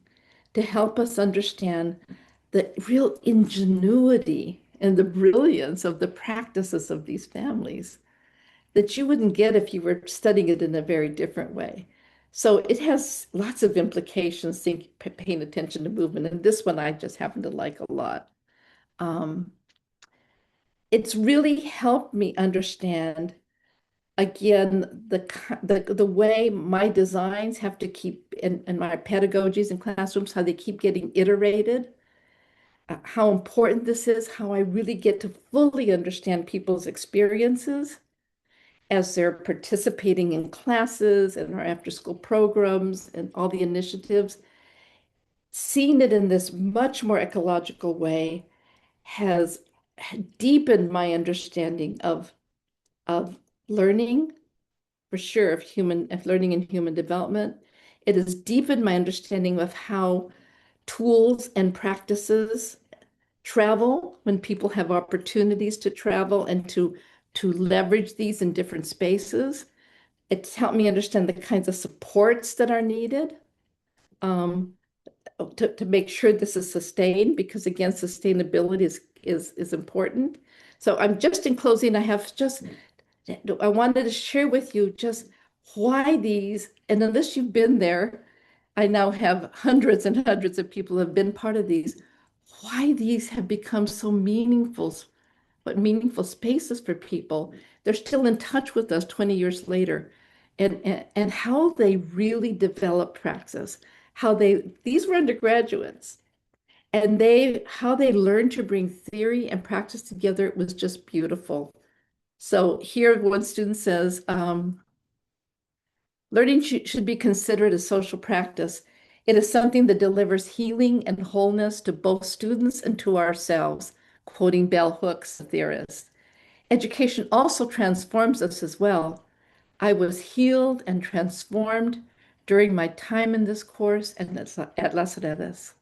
S2: to help us understand the real ingenuity and the brilliance of the practices of these families that you wouldn't get if you were studying it in a very different way. So it has lots of implications, paying attention to movement. And this one I just happen to like a lot. It's really helped me understand, again, the way my designs have to keep, and my pedagogies in classrooms, how they keep getting iterated, how important this is, how I really get to fully understand people's experiences as they're participating in classes and our after-school programs and all the initiatives. Seeing it in this much more ecological way has deepened my understanding of learning, for sure, of learning and human development. It has deepened my understanding of how tools and practices travel when people have opportunities to travel and to leverage these in different spaces. It's helped me understand the kinds of supports that are needed to make sure this is sustained, because again, sustainability is important. So I'm just in closing, I wanted to share with you just why these, and unless you've been there, I now have hundreds and hundreds of people who have been part of these, why these have become so meaningful, but meaningful spaces for people. They're still in touch with us 20 years later, and how they really develop praxis, these were undergraduates, and how they learned to bring theory and practice together was just beautiful. So here one student says, learning should be considered a social practice. It is something that delivers healing and wholeness to both students and to ourselves, quoting bell hooks, the theorist. Education also transforms us as well. I was healed and transformed during my time in this course and at Las Redes.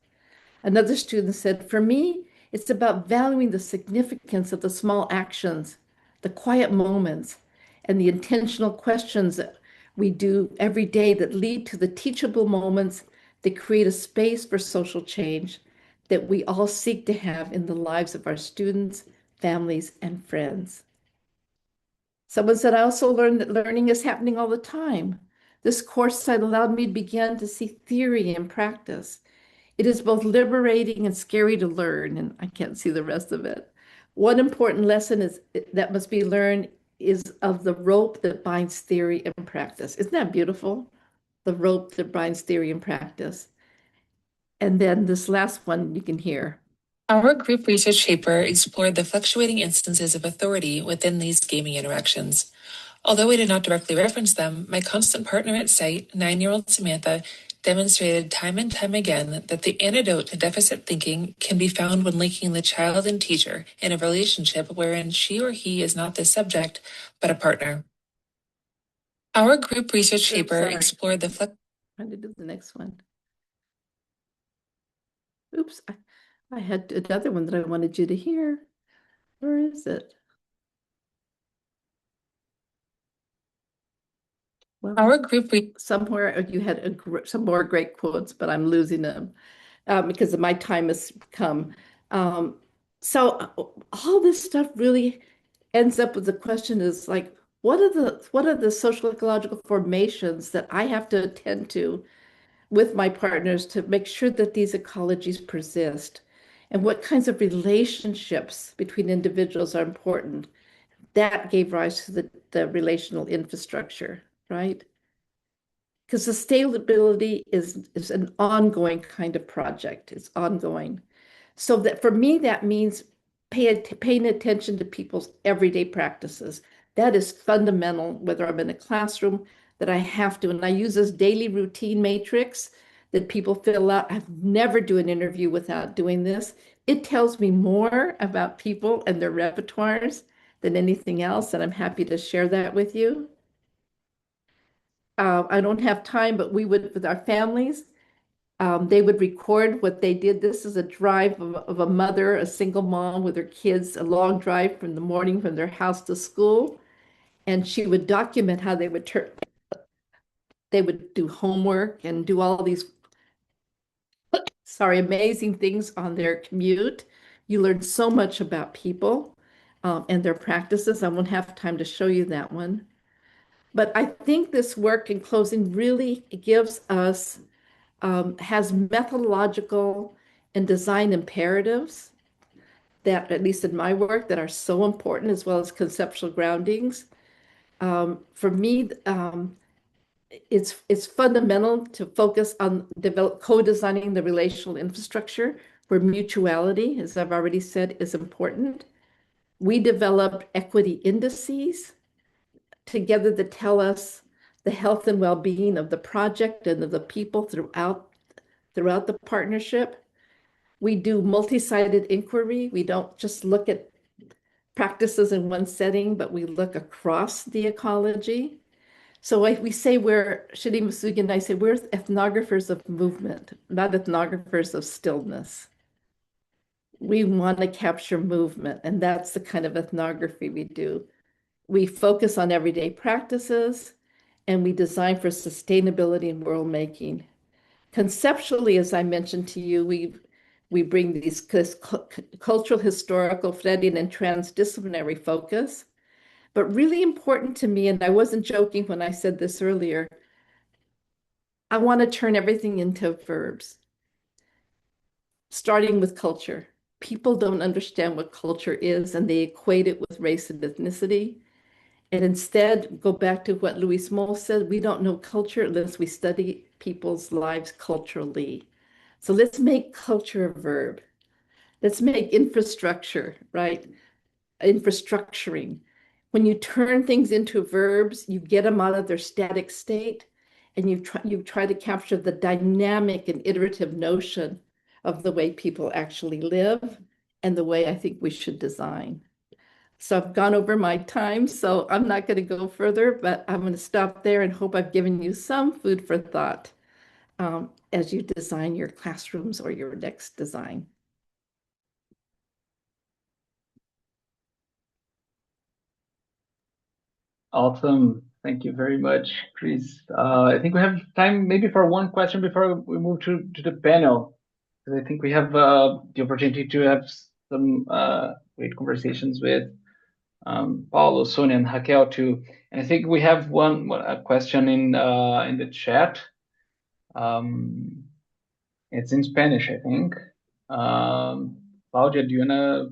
S2: Another student said, for me, it's about valuing the significance of the small actions, the quiet moments, and the intentional questions that we do every day that lead to the teachable moments that create a space for social change that we all seek to have in the lives of our students, families, and friends. Someone said, I also learned that learning is happening all the time. This course site allowed me to begin to see theory and practice. It is both liberating and scary to learn, and I can't see the rest of it. One important lesson is that must be learned is of the rope that binds theory and practice. Isn't that beautiful? The rope that binds theory and practice. And then this last one you can hear.
S7: Our group research paper explored the fluctuating instances of authority within these gaming interactions. Although we did not directly reference them, my constant partner at site, 9-year-old Samantha, demonstrated time and time again that the antidote to deficit thinking can be found when linking the child and teacher in a relationship wherein she or he is not the subject, but a partner. Our group research paper explored the
S2: Trying to do the next one. Oops, I had another one that I wanted you to hear. Where is it? Well,
S7: our group
S2: somewhere you had some more great quotes, but I'm losing them because my time has come. So all this stuff really ends up with the question is like, what are the social ecological formations that I have to attend to with my partners to make sure that these ecologies persist? And what kinds of relationships between individuals are important? That gave rise to the relational infrastructure, right? Because sustainability is an ongoing kind of project. It's ongoing. So that for me, that means paying attention to people's everyday practices. That is fundamental, whether I'm in a classroom, that I have to. And I use this daily routine matrix that people fill out. I never do an interview without doing this. It tells me more about people and their repertoires than anything else, and I'm happy to share that with you. I don't have time, but we would, with our families, they would record what they did. This is a drive of a mother, a single mom with her kids, a long drive from the morning from their house to school. And she would document how they would do homework and do all these, amazing things on their commute. You learn so much about people and their practices. I won't have time to show you that one. But I think this work in closing really gives us, has methodological and design imperatives that, at least in my work, that are so important, as well as conceptual groundings. For me, it's fundamental to focus on co-designing the relational infrastructure where mutuality, as I've already said, is important. We developed equity indices together that tell us the health and well-being of the project and of the people throughout the partnership. We do multi-sided inquiry. We don't just look at practices in one setting, but we look across the ecology. So like we say, Shidi Masugi and I say, we're ethnographers of movement, not ethnographers of stillness. We want to capture movement, and that's the kind of ethnography we do. We focus on everyday practices, and we design for sustainability in world making. Conceptually, as I mentioned to you, we bring this cultural, historical, Freudian, and transdisciplinary focus. But really important to me, and I wasn't joking when I said this earlier, I want to turn everything into verbs, starting with culture. People don't understand what culture is, and they equate it with race and ethnicity. And instead, go back to what Louis Moll said, we don't know culture unless we study people's lives culturally. So let's make culture a verb. Let's make infrastructure, right? Infrastructuring. When you turn things into verbs, you get them out of their static state, and you try to capture the dynamic and iterative notion of the way people actually live and the way I think we should design. So I've gone over my time, so I'm not going to go further, but I'm going to stop there and hope I've given you some food for thought as you design your classrooms or your next design.
S1: Awesome. Thank you very much, Chris. I think we have time maybe for one question before we move to the panel. I think we have the opportunity to have some great conversations with Paulo, Sonia, and Raquel too. And I think we have a question in the chat. It's in Spanish, I think. Claudia, do you wanna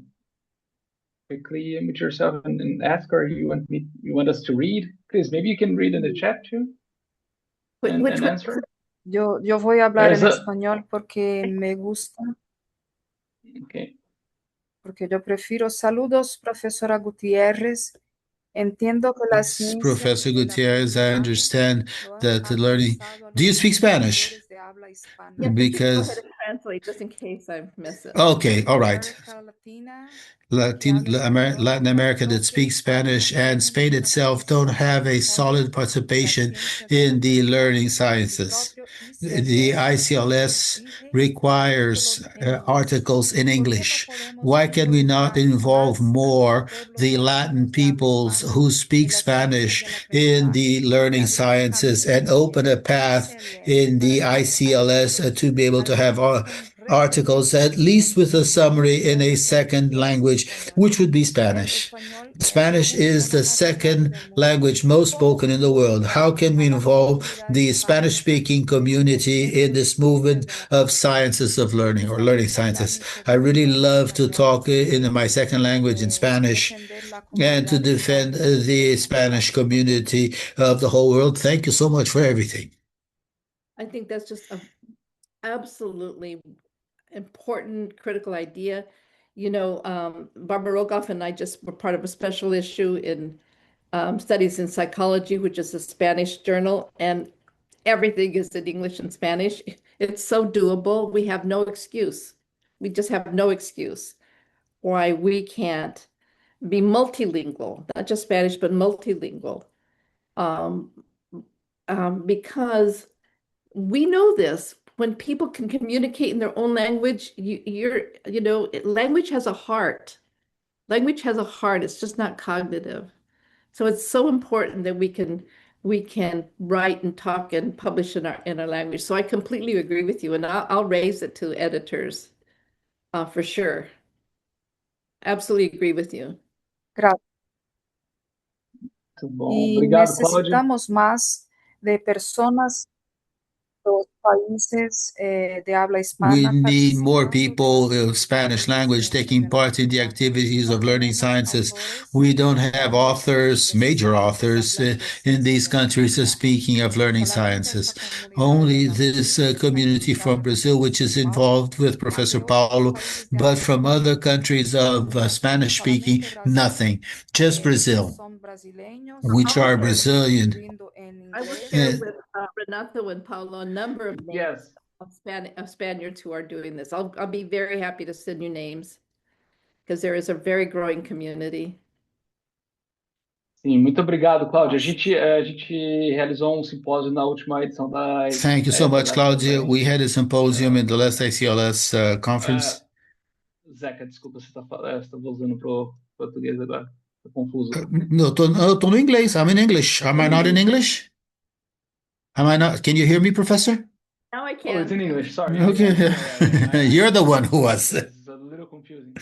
S1: quickly unmute yourself and ask, or you want us to read? Chris, maybe you can read in the chat too and answer.
S8: Yo voy a hablar en español porque me gusta.
S1: Okay.
S8: Porque yo prefiero. Saludos, profesora Gutiérrez. Entiendo que la ciencia
S5: Professor
S8: del
S5: Gutierrez, I understand
S8: aprendizaje
S5: that the
S8: lo ha
S5: learning.
S8: pasado a
S5: Do you
S8: los
S5: speak Spanish?
S8: profesores de habla hispana.
S2: Yeah,
S5: Because-
S2: go ahead and translate just in case I miss it.
S5: Okay, all right.
S8: América Latina,
S5: Latin America that speaks Spanish and Spain itself don't have a solid participation in the learning sciences. The ICLS requires articles in English. Why can we not involve more the Latin peoples who speak Spanish in the learning sciences and open a path in the ICLS to be able to have articles, at least with a summary in a second language, which would be Spanish. Spanish is the second language most spoken in the world. How can we involve the Spanish-speaking community in this movement of sciences of learning or learning sciences? I really love to talk in my second language in Spanish and to defend the Spanish community of the whole world. Thank you so much for everything.
S2: I think that's just an absolutely important, critical idea. You know, Barbara Rogoff and I just were part of a special issue in Studies in Psychology, which is a Spanish journal, and everything is in English and Spanish. It's so doable. We have no excuse. We just have no excuse why we can't be multilingual, not just Spanish, but multilingual. Because we know this. When people can communicate in their own language, language has a heart. Language has a heart. It's just not cognitive. So it's so important that we can write and talk and publish in our language. So I completely agree with you, and I'll raise it to editors for sure. Absolutely agree with you.
S8: Gracias.
S1: Y
S8: necesitamos más de personas los países de habla hispana.
S5: We need more people of Spanish language taking part in the activities of learning sciences. We don't have authors, major authors in these countries speaking of learning sciences. Only this community from Brazil, which is involved with Professor Paulo, but from other countries of Spanish speaking, nothing. Just Brazil, which are Brazilian.
S2: I will share with Renato and Paulo a number of names
S1: Yes.
S2: of Spaniards who are doing this. I'll be very happy to send you names because there is a very growing community.
S1: Sim, muito obrigado, Cláudia. A gente realizou simpósio na última edição da.
S5: Thank you so much, Claudia. We had a symposium in the last ICLS conference.
S1: Zeca, desculpa, você está usando pro português agora. Tô confuso.
S5: No, tô no inglês. I'm in English. Am I not in English? Am I not? Can you hear me, Professor?
S2: Now I can.
S1: Oh, it's in English. Sorry.
S5: Okay. You're the one who was.
S1: It's a little confusing.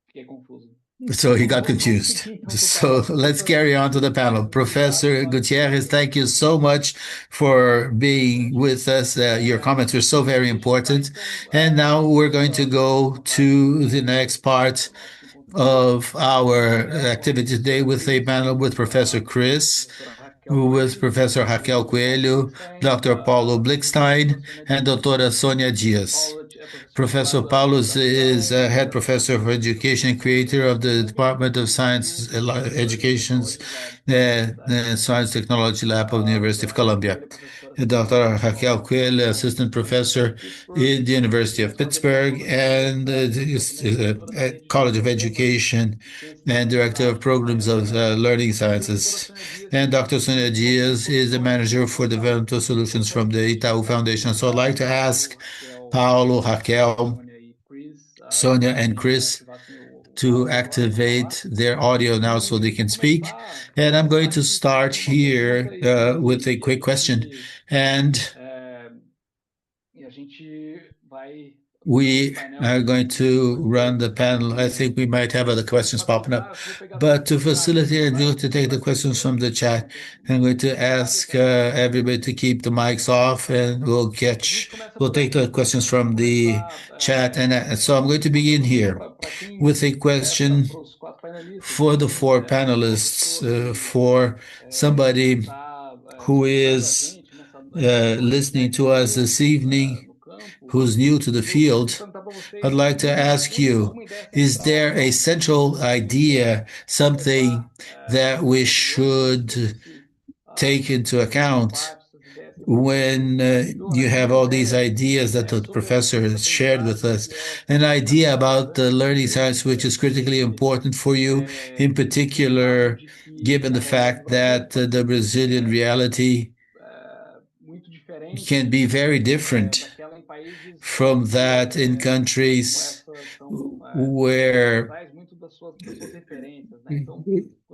S1: Fiquei confuso.
S5: So he got confused. So let's carry on to the panel. Professor Gutierrez, thank you so much for being with us. Your comments were so very important. And now we're going to go to the next part of our activity today with a panel with Professor Chris, with Professor Raquel Coelho, Dr. Paulo Blickstein, and Doutora Sonia Dias. Professor Paulo is a head professor of education and creator of the Department of Science Education's Science Technology Lab of the University of Columbia. Dr. Raquel Quill, assistant professor in the University of Pittsburgh and College of Education and director of programs of learning sciences. And Dr. Sonia Diaz is the manager for developmental solutions from the Itaú Foundation. So I'd like to ask Paulo, Raquel, Sonia, and Chris to activate their audio now so they can speak. And I'm going to start here with a quick question. And we are going to run the panel. I think we might have other questions popping up. But to facilitate, I'm going to take the questions from the chat. I'm going to ask everybody to keep the mics off, and we'll take the questions from the chat. And so I'm going to begin here with a question for the four panelists, for somebody who is listening to us this evening, who's new to the field. I'd like to ask you, is there a central idea, something that we should take into account when you have all these ideas that the professor has shared with us, an idea about the learning science which is critically important for you, in particular, given the fact that the Brazilian reality can be very different from that in countries where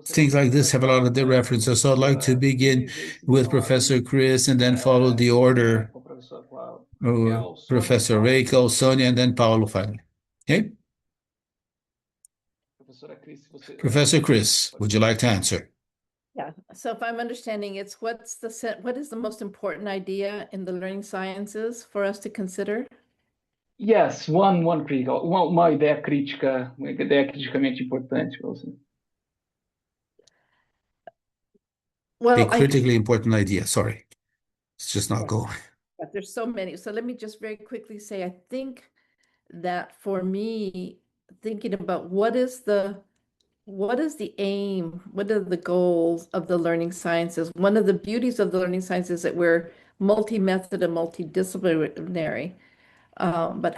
S5: things like this have a lot of their references. So I'd like to begin with Professor Chris and then follow the order, Professor Raquel, Sonia, and then Paulo finally. Okay? Professor Chris, would you like to answer?
S2: Yeah, so if I'm understanding, it's what is the most important idea in the learning sciences for us to consider?
S1: Yes, one critical, uma ideia crítica, uma ideia criticamente importante para você.
S5: Well, a critically important idea, sorry. It's just not going.
S2: But there's so many. So let me just very quickly say, I think that for me, thinking about what is the aim, what are the goals of the learning sciences? One of the beauties of the learning sciences is that we're multi-method and multidisciplinary. But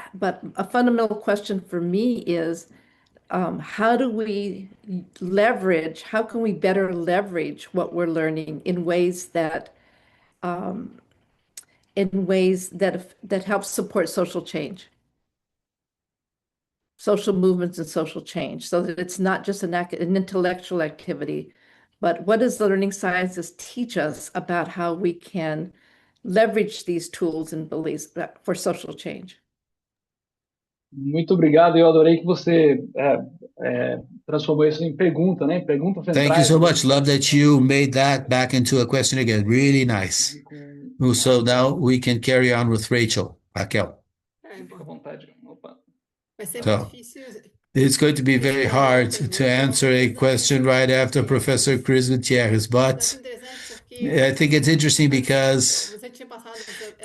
S2: a fundamental question for me is, how can we better leverage what we're learning in ways that help support social change? Social movements and social change, so that it's not just an intellectual activity, but what does the learning sciences teach us about how we can leverage these tools and beliefs for social change?
S1: Muito obrigado, eu adorei que você transformou isso em pergunta, né? Pergunta central.
S5: Thank you so much. Love that you made that back into a question again. Really nice. So now we can carry on with Raquel.
S1: Fica à vontade. Opa.
S5: So, it's going to be very hard to answer a question right after Professor Chris Gutierrez, but I think it's interesting because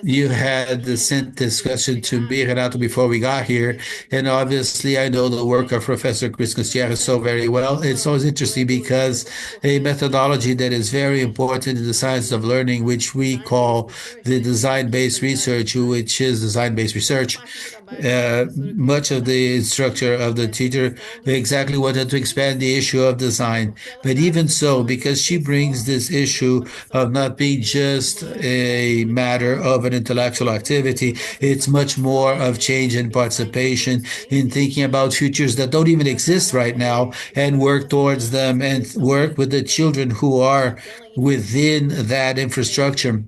S5: you had sent this question to me, Renato, before we got here, and obviously I know the work of Professor Chris Gutierrez so very well. It's always interesting because a methodology that is very important in the science of learning, which we call the design-based research, which is design-based research, much of the structure of the teacher exactly wanted to expand the issue of design. But even so, because she brings this issue of not being just a matter of an intellectual activity, it's much more of change and participation in thinking about futures that don't even exist right now and work towards them and work with the children who are within that infrastructure.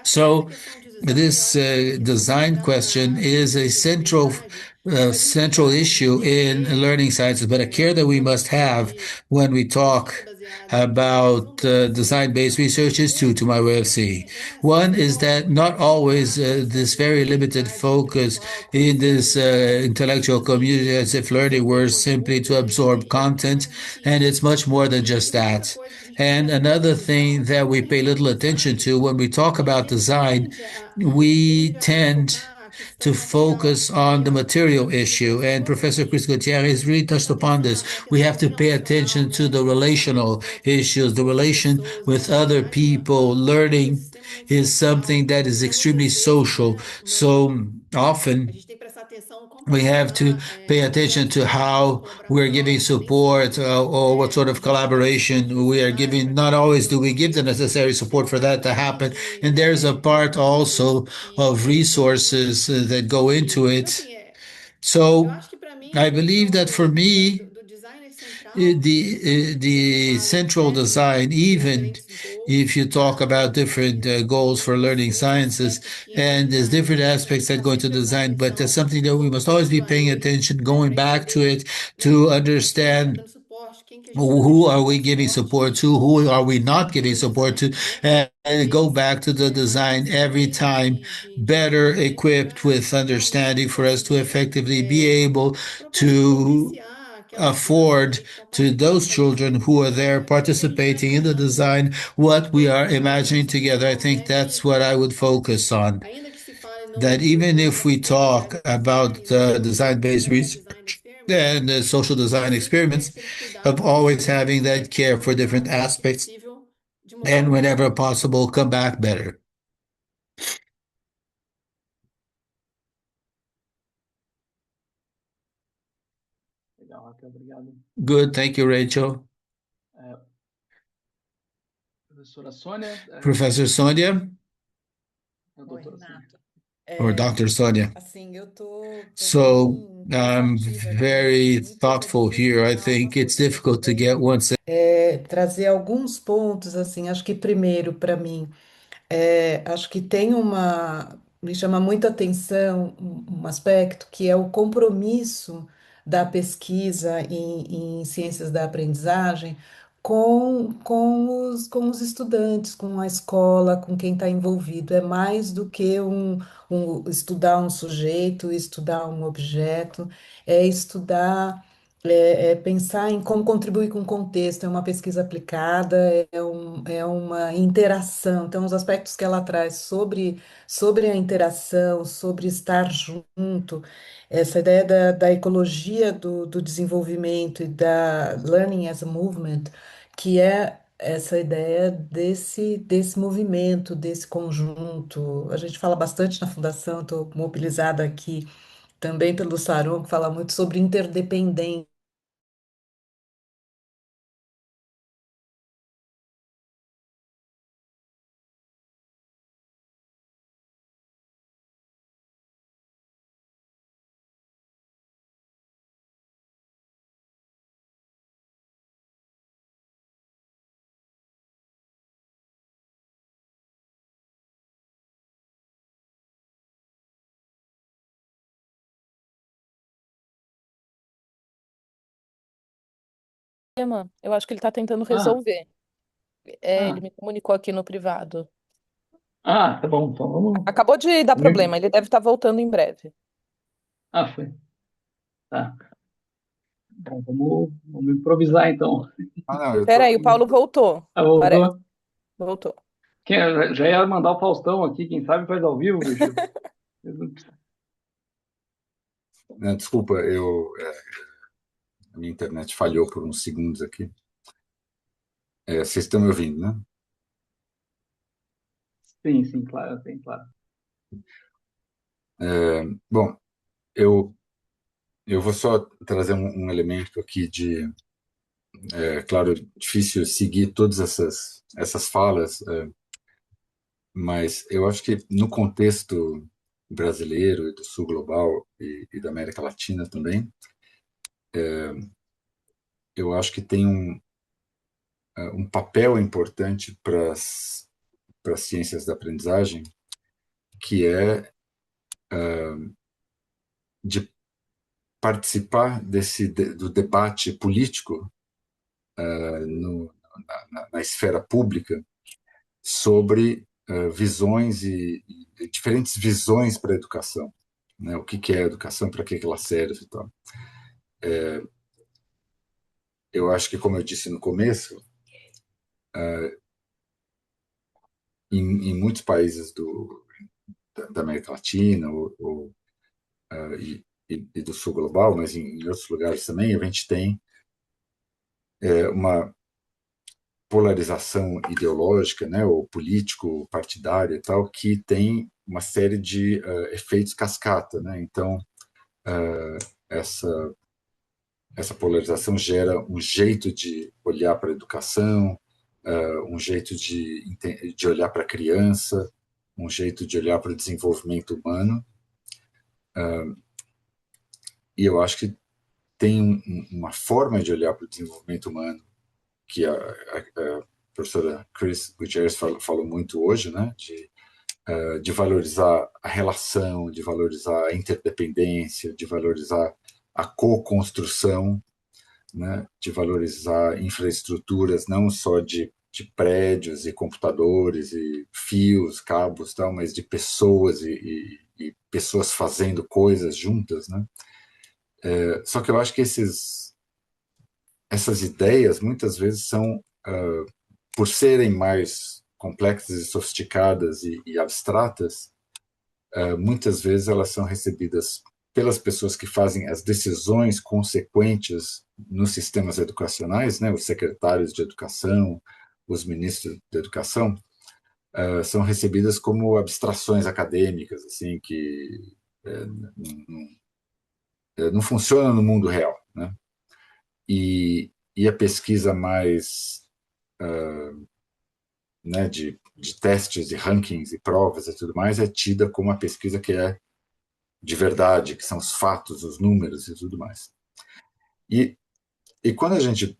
S5: So this design question is a central issue in learning sciences, but a care that we must have when we talk about design-based research is two, to my way of seeing. One is that not always this very limited focus in this intellectual community as if learning were simply to absorb content, and it's much more than just that. And another thing that we pay little attention to when we talk about design, we tend to focus on the material issue. And Professor Chris Gutierrez really touched upon this. We have to pay attention to the relational issues, the relation with other people. Learning is something that is extremely social. So often we have to pay attention to how we're giving support or what sort of collaboration we are giving. Not always do we give the necessary support for that to happen. And there's a part also of resources that go into it. So I believe that for me, the central design, even if you talk about different goals for learning sciences, and there's different aspects that go into design, but there's something that we must always be paying attention, going back to it to understand who are we giving support to, who are we not giving support to, and go back to the design every time better equipped with understanding for us to effectively be able to afford to those children who are there participating in the design what we are imagining together. I think that's what I would focus on. That even if we talk about design-based research and social design experiments, of always having that care for different aspects, and whenever possible, come back better.
S1: Legal, Raquel, obrigado.
S5: Good, thank you, Rachel.
S1: Professora Sônia.
S5: Professor Sônia,
S1: Doutora Sônia.
S5: or Dr. Sônia.
S4: Assim, eu tô
S5: So
S4: bem
S5: I'm
S4: pensativa aqui,
S5: very
S4: muito
S5: thoughtful here. I think it's difficult to get one
S4: trazer alguns pontos, assim, acho que primeiro, para mim, acho que tem me chama muita atenção um aspecto que é o compromisso da pesquisa em ciências da aprendizagem com os estudantes, com a escola, com quem está envolvido. É mais do que estudar um sujeito, estudar um objeto, é estudar. Pensar em como contribuir com o contexto, é uma pesquisa aplicada, é uma interação. Então, os aspectos que ela traz sobre a interação, sobre estar junto, essa ideia da ecologia do desenvolvimento e da learning as a movement, que é essa ideia desse movimento, desse conjunto. A gente fala bastante na Fundação, estou mobilizada aqui também pelo Saron, que fala muito sobre interdependência.
S2: Eu acho que ele está tentando
S1: Ah,
S2: resolver. Ele
S1: ah,
S2: me comunicou aqui no privado.
S1: tá bom. Então vamos.
S2: Acabou de dar problema, ele deve estar voltando em breve.
S1: Ah, foi. Tá. Bom, vamos improvisar então.
S3: Não, eu tô
S2: Peraí, o
S3: aqui.
S2: Paulo voltou.
S1: Ah,
S2: Parece.
S1: voltou?
S2: Voltou.
S1: Já ia mandar o Faustão aqui, quem sabe faz ao vivo, bicho.
S3: Desculpa, a minha internet falhou por uns segundos aqui. Vocês estão me ouvindo, né?
S1: Sim, claro, sim, claro.
S3: Bom, eu vou só trazer um elemento aqui claro, difícil seguir todas essas falas, mas eu acho que no contexto brasileiro e do sul global e da América Latina também, eu acho que tem um papel importante para as ciências da aprendizagem, que é de participar do debate político na esfera pública sobre visões e diferentes visões para a educação, né? O que é a educação, para que ela serve e tal. Eu acho que, como eu disse no começo, em muitos países da América Latina e do Sul global, mas em outros lugares também, a gente tem uma polarização ideológica, né, ou político, partidária e tal, que tem uma série de efeitos cascata, né? Então, essa polarização gera um jeito de olhar para a educação, um jeito de olhar para a criança, um jeito de olhar para o desenvolvimento humano. E eu acho que tem uma forma de olhar para o desenvolvimento humano que a professora Chris Gutierrez falou muito hoje, né? De valorizar a relação, de valorizar a interdependência, de valorizar a co-construção, né? De valorizar infraestruturas não só de prédios e computadores e fios, cabos, tal, mas de pessoas e pessoas fazendo coisas juntas, né? Só que eu acho que essas ideias muitas vezes são, por serem mais complexas e sofisticadas e abstratas, muitas vezes elas são recebidas pelas pessoas que fazem as decisões consequentes nos sistemas educacionais, né, os secretários de educação, os ministros de educação, são recebidas como abstrações acadêmicas, assim, que não funcionam no mundo real, né? E a pesquisa mais né, de testes e rankings e provas e tudo mais é tida como uma pesquisa que é de verdade, que são os fatos, os números e tudo mais. E quando a gente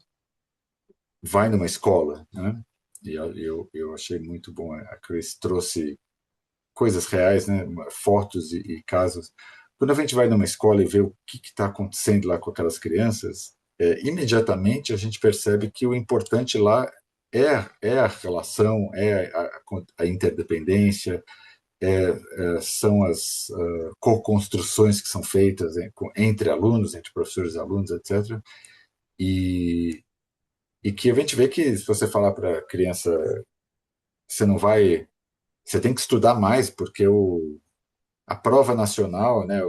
S3: vai numa escola, né, e eu achei muito bom, a Chris trouxe coisas reais, né, fotos e casos. Quando a gente vai numa escola e vê o que está acontecendo lá com aquelas crianças, imediatamente a gente percebe que o importante lá é a relação, a interdependência, são as co-construções que são feitas entre alunos, entre professores e alunos, etc. E que a gente vê que se você falar para a criança, você tem que estudar mais, porque a prova nacional, né,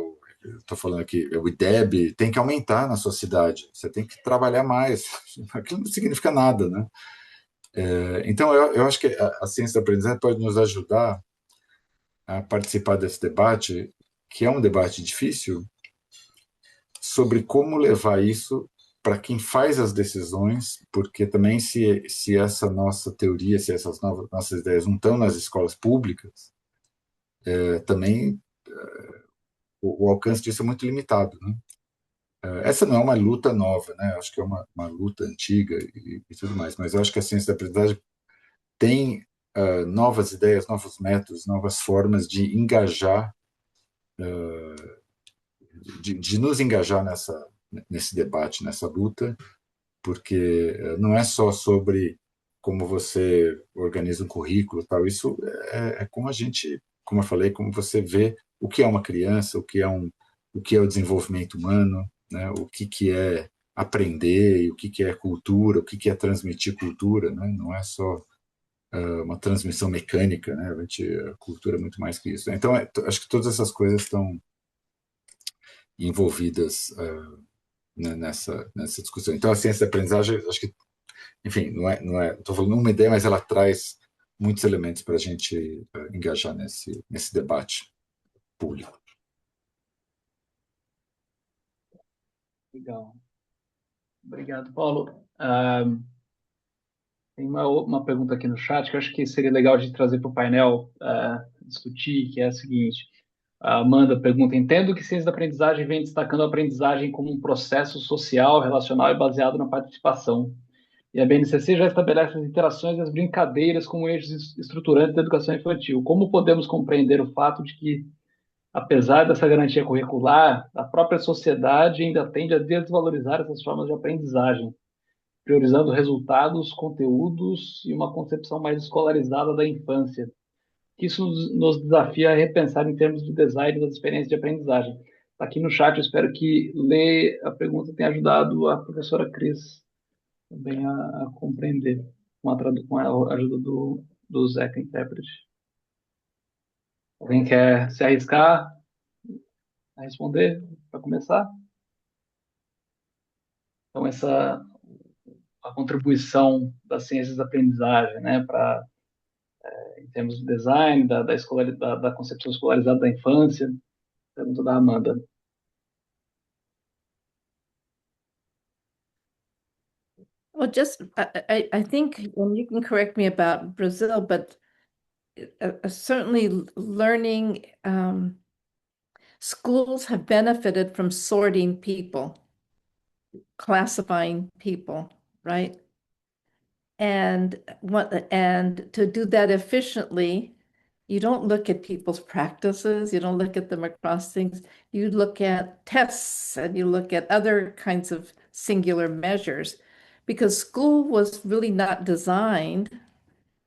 S3: estou falando aqui, o IDEB tem que aumentar na sua cidade, você tem que trabalhar mais, aquilo não significa nada, né? Então, eu acho que a ciência da aprendizagem pode nos ajudar a participar desse debate, que é um debate difícil, sobre como levar isso para quem faz as decisões, porque também se essa nossa teoria, se essas nossas ideias não estão nas escolas públicas, também o alcance disso é muito limitado, né? Essa não é uma luta nova, né? Acho que é uma luta antiga e tudo mais, mas eu acho que a ciência da aprendizagem tem novas ideias, novos métodos, novas formas de engajar, de nos engajar nesse debate, nessa luta, porque não é só sobre como você organiza um currículo, tal. Isso é como a gente, como eu falei, como você vê o que é uma criança, o que é o desenvolvimento humano, né? O que é aprender, o que é cultura, o que é transmitir cultura, né? Não é só uma transmissão mecânica, né? A cultura é muito mais que isso. Então, acho que todas essas coisas estão envolvidas nessa discussão. Então, a ciência da aprendizagem, acho que, enfim, estou falando uma ideia, mas ela traz muitos elementos para a gente engajar nesse debate público.
S1: Legal. Obrigado, Paulo. Tem uma pergunta aqui no chat que eu acho que seria legal de trazer para o painel discutir, que é a seguinte. A Amanda pergunta: entendo que ciência da aprendizagem vem destacando a aprendizagem como um processo social, relacional e baseado na participação. E a BNCC já estabelece as interações e as brincadeiras como eixos estruturantes da educação infantil. Como podemos compreender o fato de que, apesar dessa garantia curricular, a própria sociedade ainda tende a desvalorizar essas formas de aprendizagem, priorizando resultados, conteúdos e uma concepção mais escolarizada da infância? Isso nos desafia a repensar em termos de design das experiências de aprendizagem. Está aqui no chat, eu espero que ler a pergunta tenha ajudado a professora Cris também a compreender, com a ajuda do Zeca Intérprete. Alguém quer se arriscar a responder para começar? Então, a contribuição das ciências da aprendizagem, né, em termos de design, da concepção escolarizada da infância, pergunta da Amanda.
S2: Well, I think, and you can correct me about Brazil, but certainly learning, schools have benefited from sorting people, classifying people, right? And to do that efficiently, you don't look at people's practices, you don't look at them across things, you look at tests and you look at other kinds of singular measures, because school was really not designed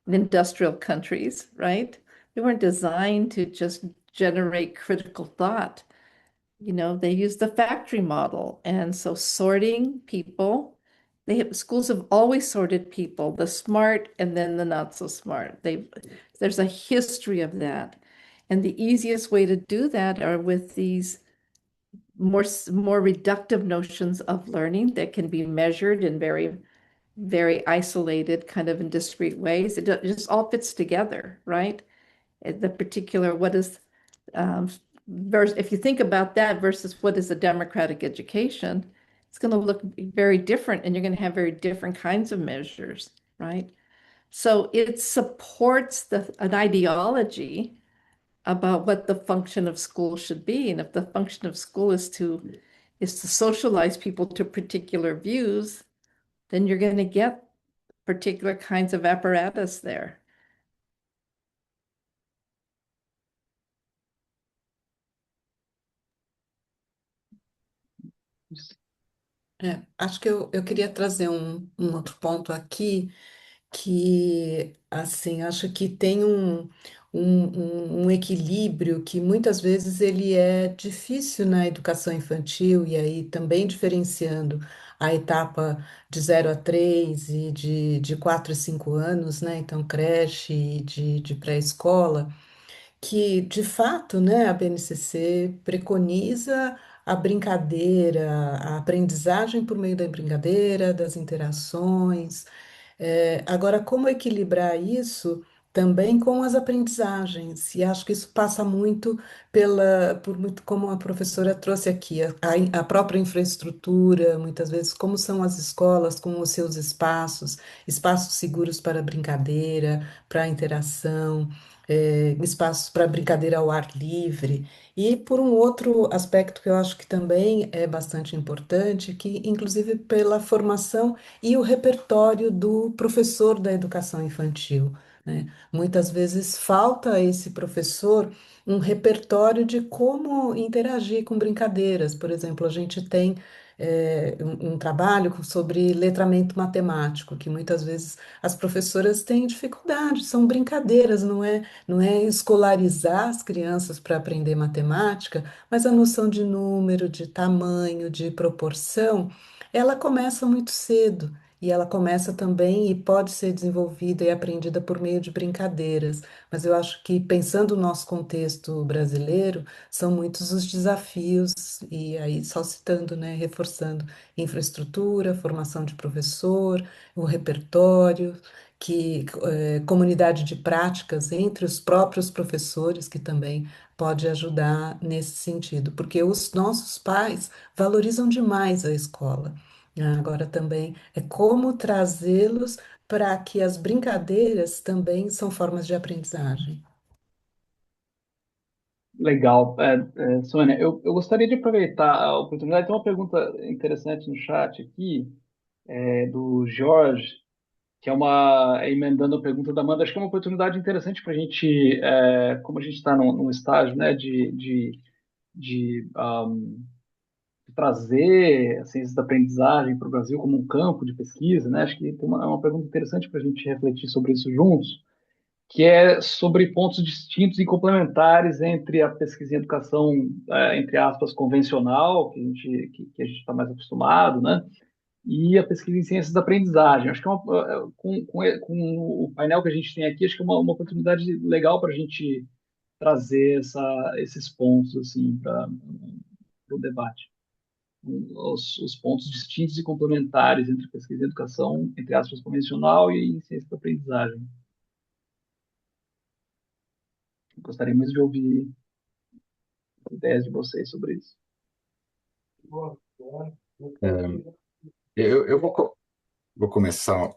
S2: in industrial countries, right? They weren't designed to just generate critical thought. They use the factory model. And so sorting people, schools have always sorted people, the smart and then the not so smart. There's a history of that. And the easiest way to do that are with these more reductive notions of learning that can be measured in very, very isolated kind of in discrete ways. It just all fits together, right? The particular, what is if you think about that versus what is a democratic education, it's going to look very different, and you're going to have very different kinds of measures, right? So it supports an ideology about what the function of school should be. And if the function of school is to socialize people to particular views, then you're going to get particular kinds of apparatus there.
S4: Acho que eu queria trazer um outro ponto aqui, que, assim, acho que tem um equilíbrio que muitas vezes ele é difícil na educação infantil, e aí também diferenciando a etapa de 0 a 3 e de 4 a 5 anos, né? Então, creche e de pré-escola, que, de fato, né, a BNCC preconiza a brincadeira, a aprendizagem por meio da brincadeira, das interações. Agora, como equilibrar isso também com as aprendizagens? E acho que isso passa muito por muito, como a professora trouxe aqui, a própria infraestrutura, muitas vezes, como são as escolas, com os seus espaços, espaços seguros para brincadeira, para interação, espaços para brincadeira ao ar livre. E por um outro aspecto que eu acho que também é bastante importante, que inclusive pela formação e o repertório do professor da educação infantil, né? Muitas vezes falta a esse professor um repertório de como interagir com brincadeiras. Por exemplo, a gente tem um trabalho sobre letramento matemático, que muitas vezes as professoras têm dificuldade, são brincadeiras, não é escolarizar as crianças para aprender matemática, mas a noção de número, de tamanho, de proporção, ela começa muito cedo. E ela começa também e pode ser desenvolvida e aprendida por meio de brincadeiras. Mas eu acho que, pensando no nosso contexto brasileiro, são muitos os desafios, e aí só citando, né, reforçando infraestrutura, formação de professor, o repertório, comunidade de práticas entre os próprios professores, que também pode ajudar nesse sentido, porque os nossos pais valorizam demais a escola. Agora também é como trazê-los para que as brincadeiras também são formas de aprendizagem.
S1: Legal. Sônia, eu gostaria de aproveitar a oportunidade. Tem uma pergunta interessante no chat aqui, do Jorge, que emendando a pergunta da Amanda. Acho que é uma oportunidade interessante para a gente, como a gente está num estágio, né, de trazer a ciência da aprendizagem para o Brasil como um campo de pesquisa, né? Acho que é uma pergunta interessante para a gente refletir sobre isso juntos, que é sobre pontos distintos e complementares entre a pesquisa em educação, entre aspas, convencional, que a gente está mais acostumado, né? E a pesquisa em ciências da aprendizagem. Acho que com o painel que a gente tem aqui, acho que é uma oportunidade legal para a gente trazer esses pontos assim para o debate. Os pontos distintos e complementares entre pesquisa e educação, entre aspas, convencional e ciência da aprendizagem. Gostaria muito de ouvir ideias de vocês sobre isso.
S3: Eu vou começar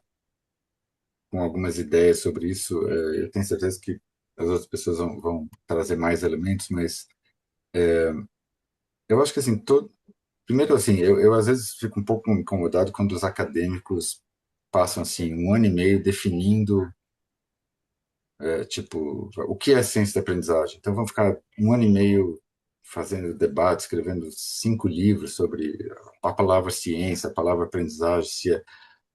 S3: com algumas ideias sobre isso. Eu tenho certeza que as outras pessoas vão trazer mais elementos, mas eu acho que assim, primeiro assim, eu às vezes fico um pouco incomodado quando os acadêmicos passam assim 1 ano e meio definindo tipo o que é ciência da aprendizagem. Então vão ficar 1 ano e meio fazendo debate, escrevendo 5 livros sobre a palavra ciência, a palavra aprendizagem, se é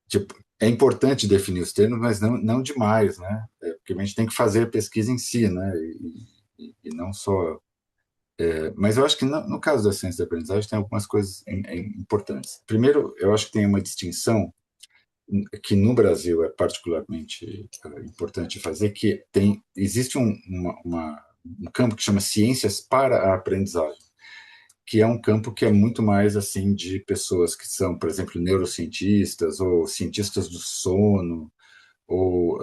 S3: tipo, é importante definir os termos, mas não demais, né? Porque a gente tem que fazer a pesquisa em si, né? E não só. Mas eu acho que no caso da ciência da aprendizagem tem algumas coisas importantes. Primeiro, eu acho que tem uma distinção que no Brasil é particularmente importante fazer, que existe um campo que chama Ciências para a Aprendizagem, que é um campo que é muito mais assim de pessoas que são, por exemplo, neurocientistas ou cientistas do sono ou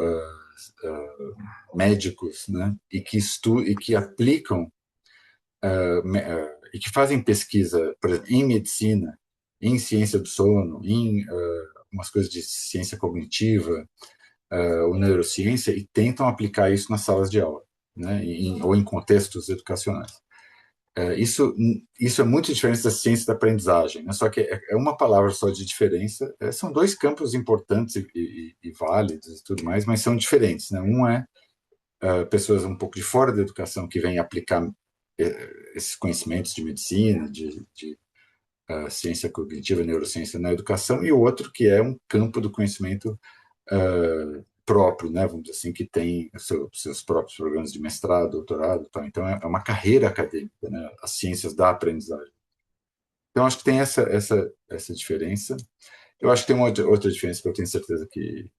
S3: médicos, né? E que aplicam e que fazem pesquisa, por exemplo, em medicina, em ciência do sono, em umas coisas de ciência cognitiva ou neurociência e tentam aplicar isso nas salas de aula, né? Ou em contextos educacionais. Isso é muito diferente da ciência da aprendizagem, né? Só que é uma palavra só de diferença. São 2 campos importantes e válidos e tudo mais, mas são diferentes, né? Um é pessoas um pouco de fora da educação que vêm aplicar esses conhecimentos de medicina, de ciência cognitiva, neurociência na educação, e o outro que é um campo do conhecimento próprio, né, vamos dizer assim, que tem seus próprios programas de mestrado, doutorado, tal. Então é uma carreira acadêmica, né, as ciências da aprendizagem. Então acho que tem essa diferença. Eu acho que tem uma outra diferença que eu tenho certeza que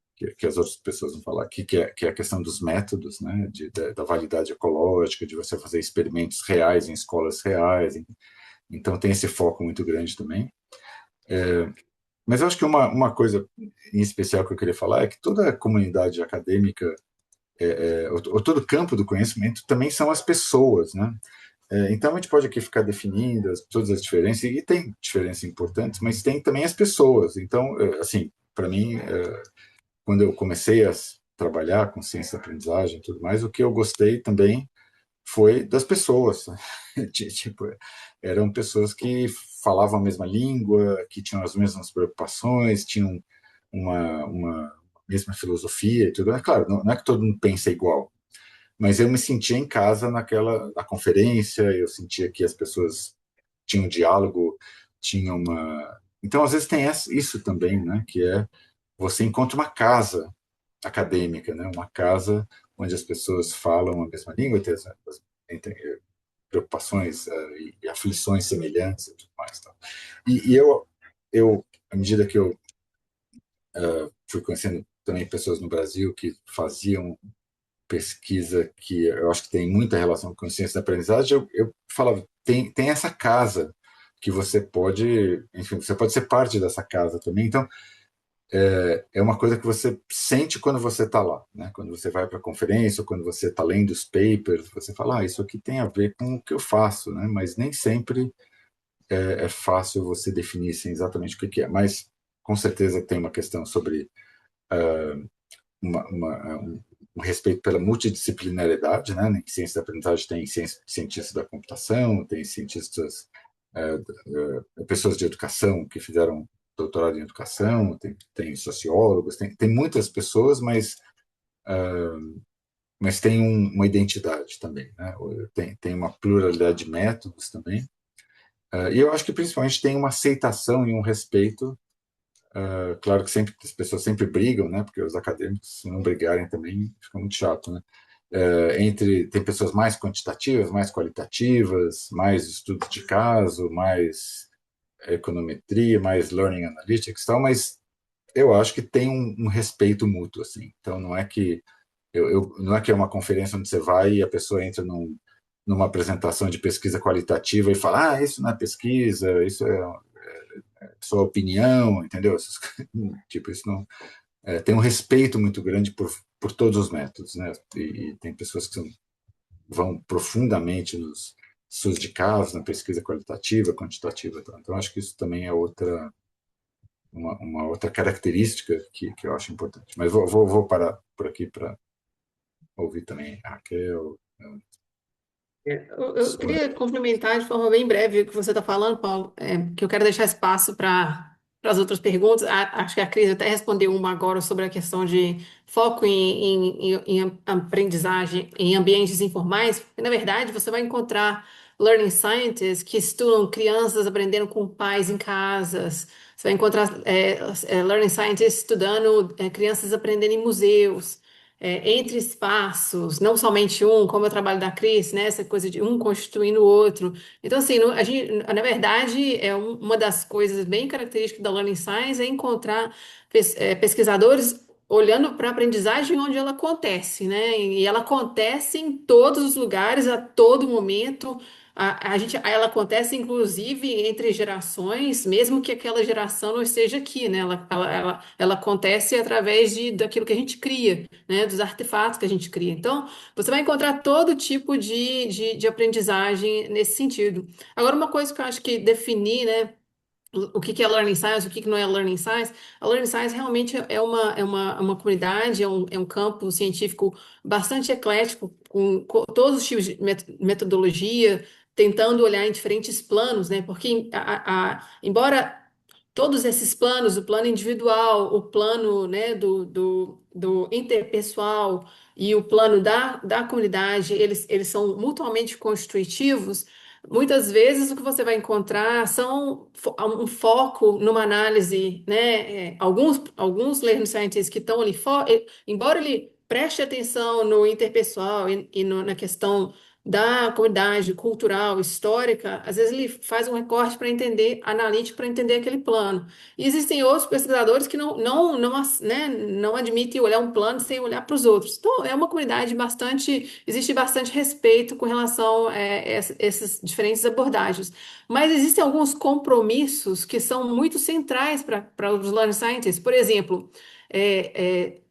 S3: as outras pessoas vão falar aqui, que é a questão dos métodos, né, da validade ecológica, de você fazer experimentos reais em escolas reais. Então tem esse foco muito grande também. Mas eu acho que uma coisa em especial que eu queria falar é que toda a comunidade acadêmica, ou todo campo do conhecimento, também são as pessoas, né? Então a gente pode aqui ficar definindo todas as diferenças, e tem diferenças importantes, mas tem também as pessoas. Então, assim, para mim, quando eu comecei a trabalhar com ciência da aprendizagem e tudo mais, o que eu gostei também foi das pessoas. Tipo, eram pessoas que falavam a mesma língua, que tinham as mesmas preocupações, tinham uma mesma filosofia e tudo. É claro, não é que todo mundo pensa igual, mas eu me sentia em casa na conferência, eu sentia que as pessoas tinham um diálogo, tinham uma... Então, às vezes tem isso também, né, que você encontra uma casa acadêmica, né, uma casa onde as pessoas falam a mesma língua, tem preocupações e aflições semelhantes e tudo mais. Tá? E eu, à medida que eu fui conhecendo também pessoas no Brasil que faziam pesquisa que eu acho que tem muita relação com ciência da aprendizagem, eu falava, tem essa casa que você pode, enfim, você pode ser parte dessa casa também. Então, é uma coisa que você sente quando você está lá, né? Quando você vai para a conferência, ou quando você está lendo os papers, você fala, isso aqui tem a ver com o que eu faço, né? Mas nem sempre é fácil você definir assim, exatamente o que é. Mas, com certeza, tem uma questão sobre um respeito pela multidisciplinaridade, né? Em ciência da aprendizagem tem cientistas da computação, tem cientistas, pessoas de educação que fizeram doutorado em educação, tem sociólogos, tem muitas pessoas, mas tem uma identidade também, né? Tem uma pluralidade de métodos também. E eu acho que principalmente tem uma aceitação e um respeito. Claro que as pessoas sempre brigam, né? Porque os acadêmicos, se não brigarem também, fica muito chato, né? Tem pessoas mais quantitativas, mais qualitativas, mais estudos de caso, mais econometria, mais learning analytics e tal, mas eu acho que tem um respeito mútuo, assim. Então, não é que Não é que é uma conferência onde você vai e a pessoa entra numa apresentação de pesquisa qualitativa e fala, isso não é pesquisa, isso é só opinião, entendeu? Tipo, isso não... tem um respeito muito grande por todos os métodos, né? E tem pessoas que vão profundamente nos estudos de caso, na pesquisa qualitativa, quantitativa. Então, acho que isso também é uma outra característica que eu acho importante. Mas vou parar por aqui para ouvir também a Raquel.
S9: Eu queria complementar de forma bem breve o que você está falando, Paulo, que eu quero deixar espaço para as outras perguntas. Acho que a Cris até respondeu uma agora sobre a questão de foco em aprendizagem em ambientes informais, porque, na verdade, você vai encontrar learning scientists que estudam crianças aprendendo com pais em casas. Você vai encontrar learning scientists estudando crianças aprendendo em museus entre espaços, não somente um, como é o trabalho da Cris, né? Essa coisa de um constituindo o outro. Então, assim, a gente, na verdade, uma das coisas bem características da Learning Science é encontrar pesquisadores olhando para a aprendizagem onde ela acontece, né? E ela acontece em todos os lugares, a todo momento. Ela acontece, inclusive, entre gerações, mesmo que aquela geração não esteja aqui, né? Ela acontece através daquilo que a gente cria, né, dos artefatos que a gente cria. Então, você vai encontrar todo tipo de aprendizagem nesse sentido. Agora, uma coisa que eu acho que definir, né, o que que é Learning Science, o que que não é Learning Science, a Learning Science realmente é uma comunidade, é um campo científico bastante eclético, com todos os tipos de metodologia, tentando olhar em diferentes planos, né, porque embora todos esses planos, o plano individual, o plano, né, do interpessoal e o plano da comunidade, eles são mutuamente constitutivos. Muitas vezes o que você vai encontrar são um foco numa análise, né? Alguns learning scientists que estão ali, embora ele preste atenção no interpessoal e na questão da comunidade cultural, histórica, às vezes ele faz um recorte para entender, analítico para entender aquele plano. E existem outros pesquisadores que não admitem olhar um plano sem olhar para os outros. Então, é uma comunidade existe bastante respeito com relação essas diferentes abordagens. Mas existem alguns compromissos que são muito centrais para os learning scientists. Por exemplo, é,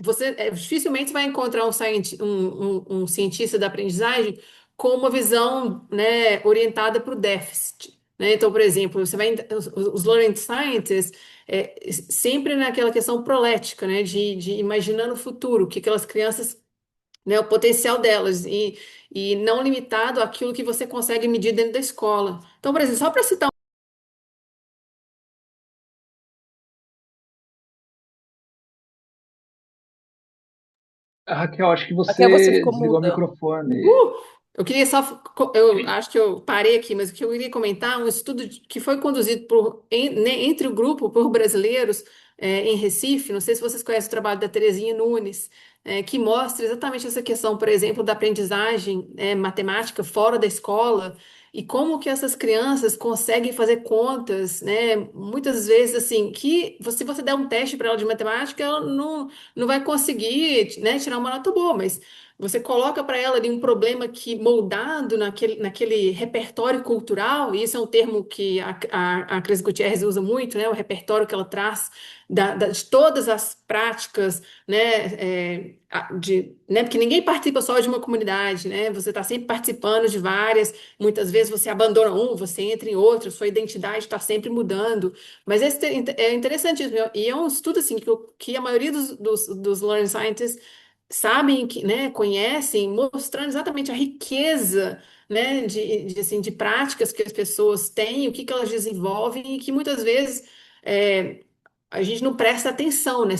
S9: você dificilmente vai encontrar um cientista da aprendizagem com uma visão, né, orientada para o déficit, né? Então, por exemplo, os learning scientists sempre naquela questão prolética, né, de imaginando o futuro, que aquelas crianças, né, o potencial delas e não limitado àquilo que você consegue medir dentro da escola. Então, por exemplo, só para citar
S1: Raquel, acho que
S2: Raquel, você
S1: você
S2: ficou
S1: desligou o
S2: muda.
S1: microfone.
S9: Eu queria só, eu acho que eu parei aqui, mas o que eu queria comentar, um estudo que foi conduzido entre o grupo por brasileiros em Recife, não sei se vocês conhecem o trabalho da Terezinha Nunes, que mostra exatamente essa questão, por exemplo, da aprendizagem matemática fora da escola e como que essas crianças conseguem fazer contas, né? Muitas vezes, assim, se você der um teste para ela de matemática, ela não vai conseguir, né, tirar uma nota boa, mas você coloca para ela ali um problema que moldado naquele repertório cultural, e isso é um termo que a Cris Gutierrez usa muito, né? O repertório que ela traz de todas as práticas, né? Porque ninguém participa só de uma comunidade, né? Você está sempre participando de várias, muitas vezes você abandona um, você entra em outro, sua identidade está sempre mudando. Mas é interessantíssimo, e é um estudo assim que a maioria dos learning scientists sabem que, né, conhecem, mostrando exatamente a riqueza, né, de práticas que as pessoas têm, o que elas desenvolvem e que muitas vezes a gente não presta atenção, né?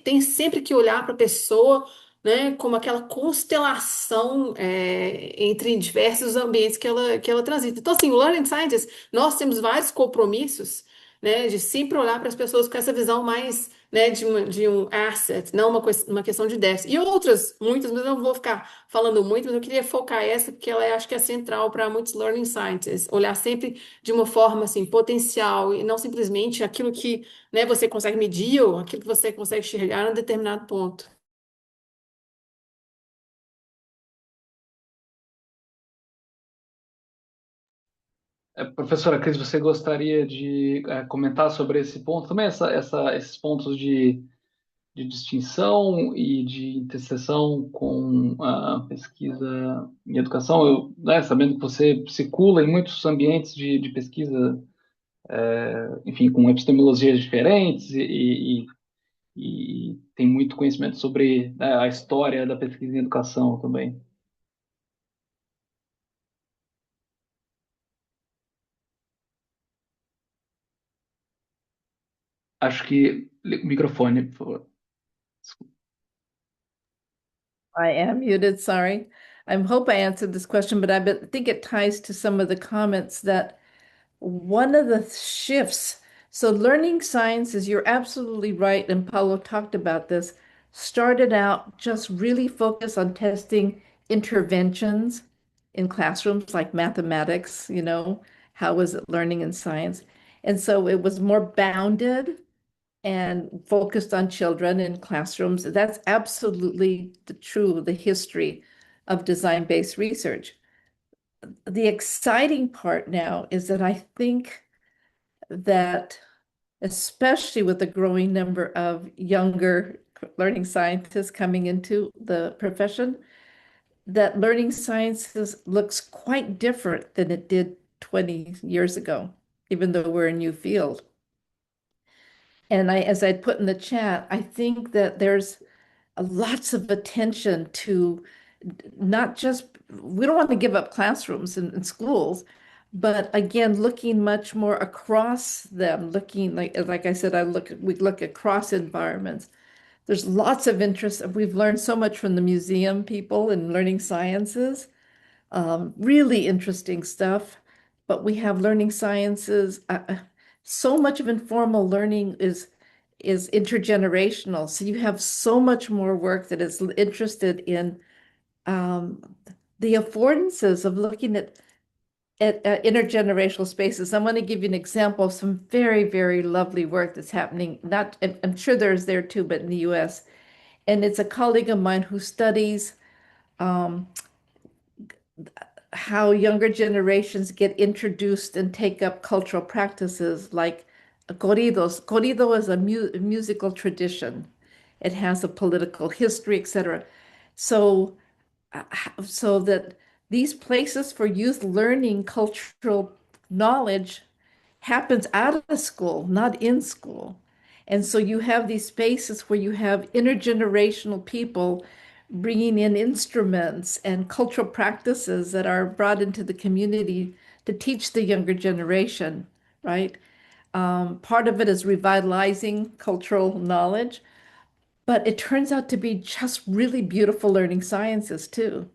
S9: Tem sempre que olhar para a pessoa, né, como aquela constelação entre diversos ambientes que ela transita. Então, assim, o Learning Scientist, nós temos vários compromissos, né, de sempre olhar para as pessoas com essa visão mais, né, de um asset, não uma questão de déficit. E outras, muitas, mas eu não vou ficar falando muito, mas eu queria focar essa, porque ela acho que é central para muitos Learning Scientists, olhar sempre de uma forma, assim, potencial e não simplesmente aquilo que, né, você consegue medir ou aquilo que você consegue enxergar em um determinado ponto.
S1: Professora Cris, você gostaria de comentar sobre esse ponto também, esses pontos de distinção e de interseção com a pesquisa em educação? Sabendo que você circula em muitos ambientes de pesquisa, enfim, com epistemologias diferentes e tem muito conhecimento sobre, né, a história da pesquisa em educação também. Acho que microfone, por favor.
S2: I am muted, sorry. I hope I answered this question, but think it ties to some of the comments that one of the shifts. So learning sciences, you're absolutely right, and Paulo talked about this, started out just really focused on testing interventions in classrooms like mathematics, how was it learning in science? And so it was more bounded and focused on children in classrooms. That's absolutely the history of design-based research. The exciting part now is that I think that, especially with the growing number of younger learning scientists coming into the profession, that learning sciences looks quite different than it did 20 years ago, even though we're a new field. And as I put in the chat, I think that there's lots of attention to not just, we don't want to give up classrooms in schools, but again, looking much more across them, looking like I said, we look across environments. There's lots of interest. We've learned so much from the museum people in learning sciences, really interesting stuff. But we have learning sciences. So much of informal learning is intergenerational. So you have so much more work that is interested in the affordances of looking at intergenerational spaces. I want to give you an example of some very, very lovely work that's happening. I'm sure there's there too, but in the US. And it's a colleague of mine who studies how younger generations get introduced and take up cultural practices like corridos. Corrido is a musical tradition. It has a political history, etc. So that these places for youth learning cultural knowledge happens out of school, not in school. And so you have these spaces where you have intergenerational people bringing in instruments and cultural practices that are brought into the community to teach the younger generation, right? Part of it is revitalizing cultural knowledge, but it turns out to be just really beautiful learning sciences too,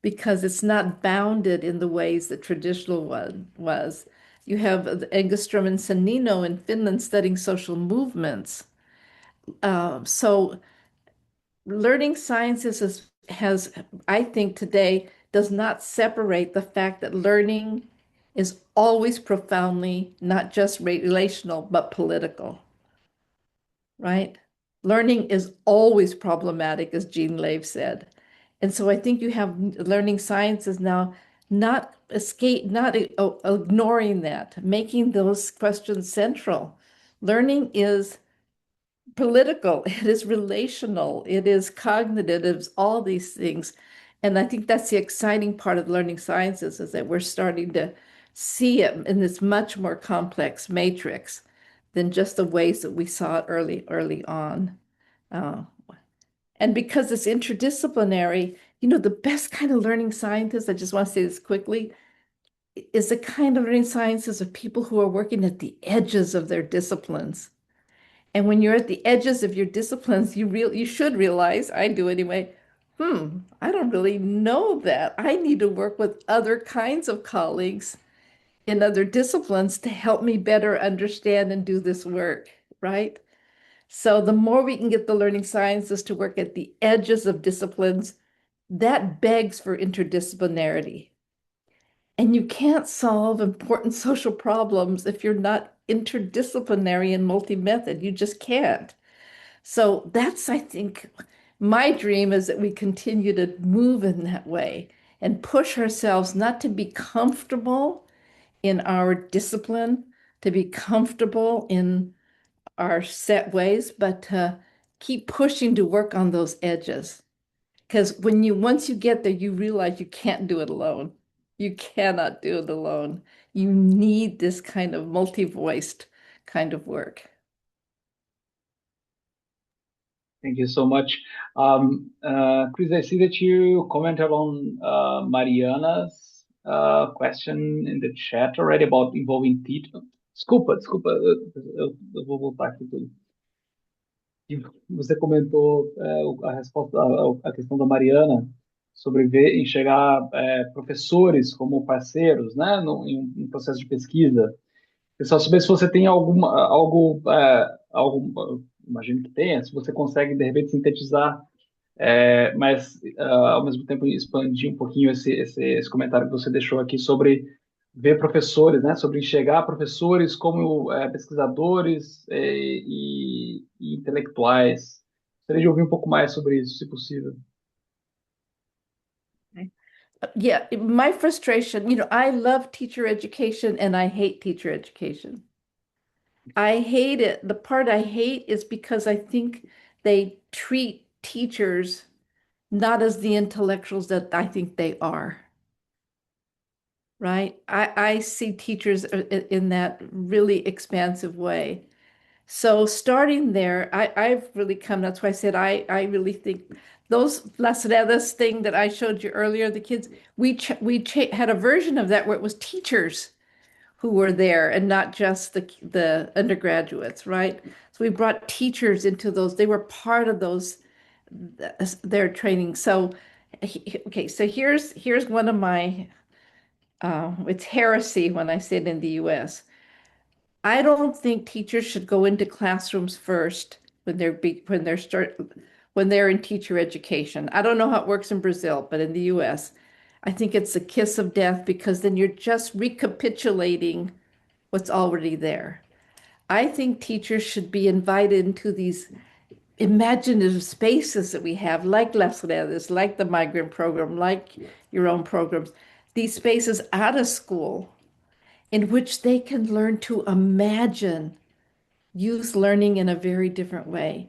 S2: because it's not bounded in the ways the traditional one was. You have Engström and Sannino in Finland studying social movements. So learning sciences has, I think today, does not separate the fact that learning is always profoundly not just relational, but political, right? Learning is always problematic, as Jean Lave said. And so I think you have learning sciences now not ignoring that, making those questions central. Learning is political, it is relational, it is cognitive, it's all these things. And I think that's the exciting part of learning sciences, is that we're starting to see it in this much more complex matrix than just the ways that we saw it early on. And because it's interdisciplinary, the best kind of learning scientists, I just want to say this quickly, is the kind of learning sciences of people who are working at the edges of their disciplines. And when you're at the edges of your disciplines, you should realize, I do anyway, I don't really know that. I need to work with other kinds of colleagues in other disciplines to help me better understand and do this work, right? So the more we can get the learning sciences to work at the edges of disciplines, that begs for interdisciplinarity. And you can't solve important social problems if you're not interdisciplinary and multi-method. You just can't. So that's, I think, my dream is that we continue to move in that way and push ourselves not to be comfortable in our discipline, to be comfortable in our set ways, but to keep pushing to work on those edges. Because once you get there, you realize you can't do it alone. You cannot do it alone. You need this kind of multi-voiced kind of work.
S1: Thank you so much. Chris, I see that you commented on Mariana's question in the chat already about involving teachers. Desculpa, eu vou voltar aqui tudo. Você comentou a resposta, a questão da Mariana sobre enxergar professores como parceiros, né, em um processo de pesquisa. Eu só saber se você tem algo, imagino que tenha, se você consegue, de repente, sintetizar, mas, ao mesmo tempo, expandir um pouquinho esse comentário que você deixou aqui sobre ver professores, né, sobre enxergar professores como pesquisadores e intelectuais. Gostaria de ouvir um pouco mais sobre isso, se possível.
S2: Yeah, my frustration, I love teacher education and I hate teacher education. I hate it. The part I hate is because I think they treat teachers not as the intellectuals that I think they are. Right? I see teachers in that really expansive way. So starting there, I've really come, that's why I said I really think those Las Redes thing that I showed you earlier, the kids, we had a version of that where it was teachers who were there and not just the undergraduates, right? So we brought teachers into those. They were part of their training. So, okay, so here's one of my, it's heresy when I say it in the US. I don't think teachers should go into classrooms first when they're in teacher education. I don't know how it works in Brazil, but in the US, I think it's a kiss of death because then you're just recapitulating what's already there. I think teachers should be invited into these imaginative spaces that we have, like Las Redes, like the migrant program, like your own programs, these spaces out of school in which they can learn to imagine youth learning in a very different way.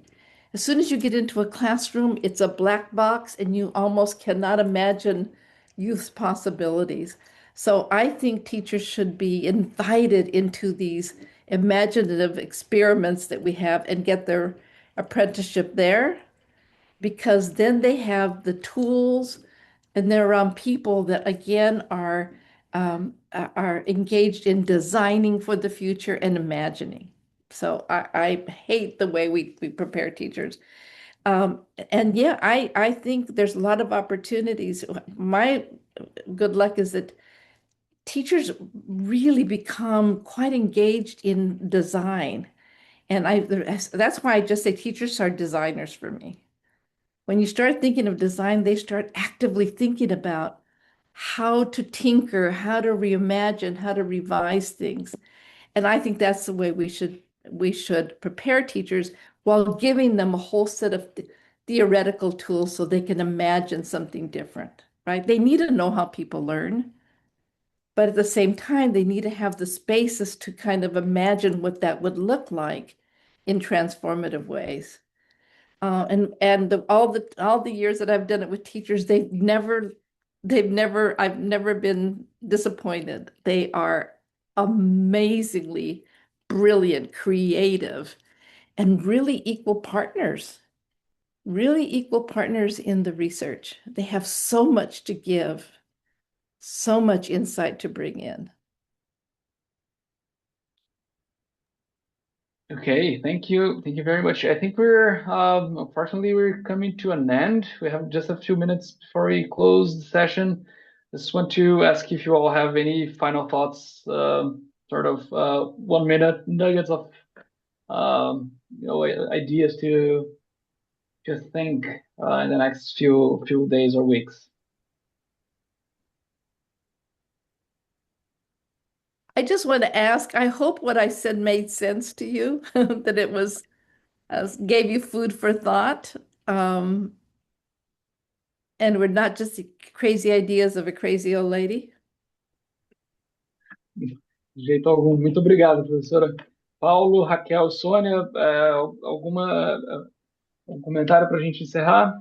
S2: As soon as you get into a classroom, it's a black box and you almost cannot imagine youth's possibilities. So I think teachers should be invited into these imaginative experiments that we have and get their apprenticeship there, because then they have the tools and they're around people that, again, are engaged in designing for the future and imagining. So I hate the way we prepare teachers. And yeah, I think there's a lot of opportunities. My good luck is that teachers really become quite engaged in design. And that's why I just say teachers are designers for me. When you start thinking of design, they start actively thinking about how to tinker, how to reimagine, how to revise things. And I think that's the way we should prepare teachers while giving them a whole set of theoretical tools so they can imagine something different, right? They need to know how people learn, but at the same time, they need to have the spaces to kind of imagine what that would look like in transformative ways. All the years that I've done it with teachers, I've never been disappointed. They are amazingly brilliant, creative, and really equal partners in the research. They have so much to give, so much insight to bring in.
S1: Okay, thank you very much. I think unfortunately we're coming to an end. We have just a few minutes before we close the session. Just want to ask if you all have any final thoughts, sort of 1 minute nuggets of ideas to think in the next few days or weeks.
S2: I just want to ask, I hope what I said made sense to you, that it gave you food for thought, and we're not just crazy ideas of a crazy old lady.
S1: De jeito algum. Muito obrigado, professora. Paulo, Raquel, Sônia, algum comentário para a gente encerrar?